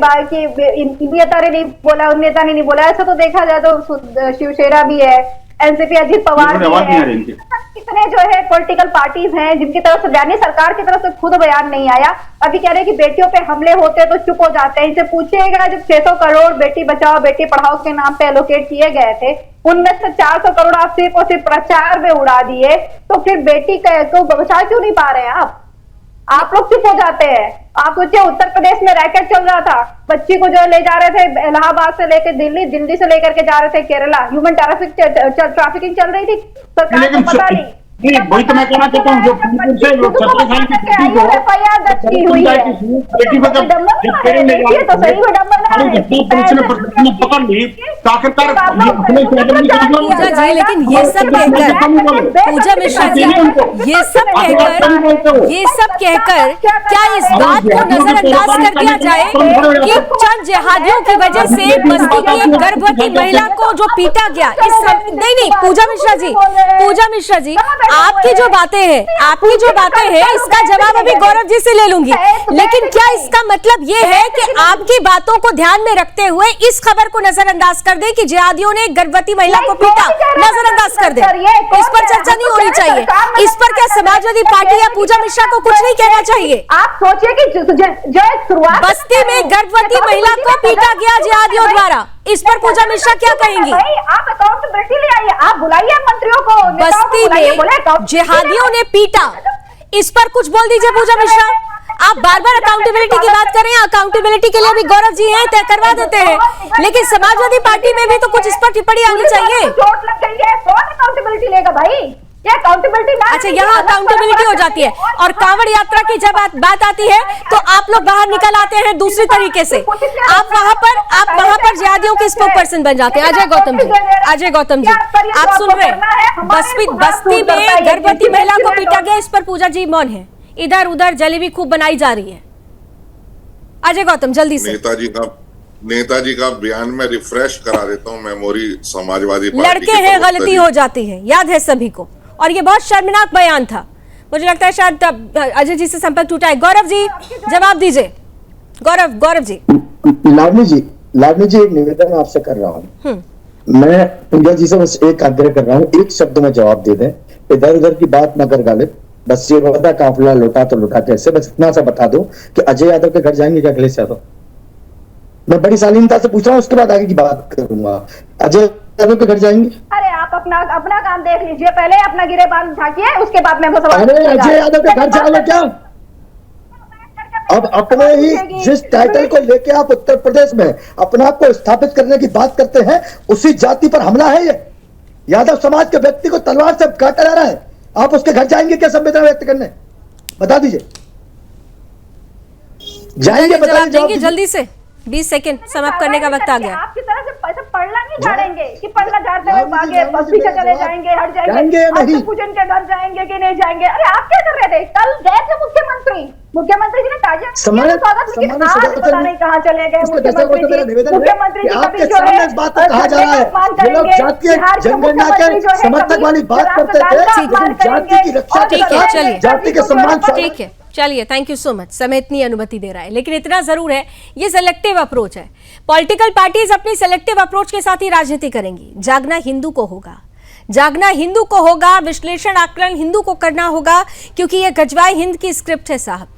इन नेता ने नहीं बोला, उन नेता ने नहीं बोला। ऐसा तो देखा जाए तो शिवसेना भी है, एनसीपी अजीत पवार
आवाज नहीं आ रही
जी
इनकी।
है, कितने जो है पॉलिटिकल पार्टीज हैं जिनकी तरफ से यानी सरकार की तरफ से खुद बयान नहीं आया। अभी कह रहे हैं कि बेटियों पे हमले होते तो चुप हो जाते हैं। इनसे पूछिएगा जब 600 करोड़ बेटी बचाओ बेटी पढ़ाओ के नाम पे एलोकेट किए गए थे, उनमें से 400 करोड़ आप सिर्फ और सिर्फ प्रचार में उड़ा दिए, तो फिर बेटी को बचा क्यों नहीं पा रहे हैं आप लोग चुप हो जाते हैं। आप सोचिए उत्तर प्रदेश में रैकेट चल रहा था, बच्ची को जो ले जा रहे थे इलाहाबाद से लेकर दिल्ली, दिल्ली से लेकर के जा रहे थे केरला, ह्यूमन ट्रैफिकिंग चल रही थी, सरकार को पता नहीं।
नहीं, वही तो मैं कहना चाहता हूँ, जो फूलपुर से 17 साल की बेटी को
एफआईआर दर्ज की हुई है,
बेटी को जब
तो सही
पुलिस ने प्रशासन ने पकड़ ली तो आखिरकार
पूजा जी, लेकिन ये सब कहकर पूजा मिश्रा जी ये सब कहकर क्या इस बात को नजरअंदाज कर दिया जाए कि चंद जिहादियों की वजह से बस्ती की एक गर्भवती महिला को जो पीटा गया, इस सब नहीं पूजा मिश्रा जी आपकी जो बातें हैं इसका जवाब अभी गौरव जी से ले लूंगी, लेकिन क्या इसका मतलब ये है कि आपकी बातों को ध्यान में रखते हुए इस खबर को नजरअंदाज कर दे कि जिहादियों ने एक गर्भवती महिला को पीटा, नजरअंदाज कर दे, इस पर चर्चा नहीं होनी चाहिए? इस पर क्या समाजवादी पार्टी या पूजा मिश्रा को कुछ नहीं कहना चाहिए?
आप सोचिए कि जो शुरुआत
बस्ती में गर्भवती महिला को पीटा गया जिहादियों द्वारा, इस पर पूजा मिश्रा क्या कहेंगी?
आप अकाउंटेबिलिटी ले आइए, आप बुलाइए मंत्रियों को,
बस्ती में जिहादियों ने पीटा, इस पर कुछ बोल दीजिए पूजा मिश्रा। आप बार बार अकाउंटेबिलिटी की बात करें, अकाउंटेबिलिटी के लिए भी गौरव जी हैं, तय करवा देते हैं, लेकिन समाजवादी पार्टी में भी तो कुछ इस पर टिप्पणी आनी चाहिए।
चोट लग गई है, कौन अकाउंटेबिलिटी लेगा भाई? ये अकाउंटेबिलिटी ना,
अच्छा यहाँ अकाउंटेबिलिटी हो जाती है, और कांवड़ यात्रा की जब बात आती है तो आप लोग बाहर निकल आते हैं दूसरी तरीके से, आप वहां पर जिहादियों के स्पोक पर्सन बन जाते हैं। अजय गौतम जी आप सुन रहे हैं, बस्ती में गर्भवती महिला को पीटा गया, इस पर पूजा जी मौन है, इधर उधर जलेबी खूब बनाई जा रही है। अजय गौतम जल्दी से।
नेताजी का बयान में रिफ्रेश करा देता हूँ मेमोरी समाजवादी पार्टी
लड़के हैं, गलती हो जाती है, याद है सभी को, और ये बहुत शर्मनाक बयान था। मुझे लगता है शायद अजय जी से संपर्क टूटा है। गौरव जी जवाब दीजिए। गौरव जी।
लावनी जी एक निवेदन आपसे कर रहा हूँ, मैं पूजा जी से बस एक आग्रह कर रहा हूँ, एक शब्द में जवाब दे दें, इधर उधर की बात न कर गालिब, बस ये बता काफिला लौटा तो लौटा कैसे, बस इतना सा बता दो कि अजय यादव के घर जाएंगे क्या अखिलेश यादव? मैं बड़ी शालीनता से पूछ रहा हूँ, उसके बाद आगे की बात करूंगा। अजय यादव के घर जाएंगे?
अरे आप अपना काम देख लीजिए, पहले अपना गिरेबान झाकिए, उसके बाद मैं
अरे अजय यादव के घर जाओगे क्या? अब अपने ही जिस टाइटल को लेके आप उत्तर प्रदेश में अपने आप को स्थापित करने की बात करते हैं, उसी जाति पर हमला है ये। यादव समाज के व्यक्ति को तलवार से काटा जा रहा है, आप उसके घर जाएंगे क्या संवेदना व्यक्त करने? बता दीजिए, जाएंगे? बता दीजिए
जल्दी से, 20 सेकंड समाप्त करने का वक्त आ गया।
आपकी तरह से पैसा पढ़ना नहीं झाड़ेंगे कि पढ़ना झाड़ते हुए आगे पीछे चले जाएंगे, हट जाएंगे, पूजन के घर जाएंगे कि नहीं जाएंगे? अरे आप क्या कर रहे थे? कल गए थे मुख्यमंत्री जी ने ताजा स्वागत, लेकिन आज पता नहीं कहाँ चले गए मुख्यमंत्री जी।
आपके सामने इस बात को कहा जा रहा है, ये लोग जातीय जनगणना के समर्थक वाली बात करते थे, जाति की रक्षा के साथ जाति के सम्मान।
ठीक है, चलिए, थैंक यू सो मच। समय इतनी अनुमति दे रहा है, लेकिन इतना जरूर है, ये सेलेक्टिव अप्रोच है। पॉलिटिकल पार्टीज अपनी सेलेक्टिव अप्रोच के साथ ही राजनीति करेंगी। जागना हिंदू को होगा, विश्लेषण आकलन हिंदू को करना होगा, क्योंकि ये गजवाए हिंद की स्क्रिप्ट है साहब।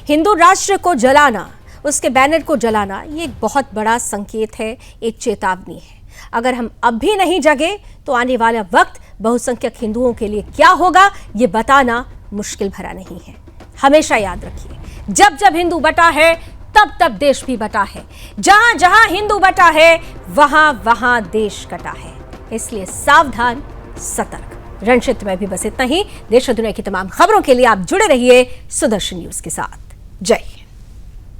हिंदू राष्ट्र को जलाना, उसके बैनर को जलाना, ये एक बहुत बड़ा संकेत है, एक चेतावनी है। अगर हम अब भी नहीं जगे तो आने वाला वक्त बहुसंख्यक हिंदुओं के लिए क्या होगा, ये बताना मुश्किल भरा नहीं है। हमेशा याद रखिए, जब जब हिंदू बटा है तब तब देश भी बटा है, जहां जहां हिंदू बटा है वहां वहां देश कटा है। इसलिए सावधान, सतर्क। रणक्षेत्र में भी बस इतना ही। देश और दुनिया की तमाम खबरों के लिए आप जुड़े रहिए सुदर्शन न्यूज के साथ। जय।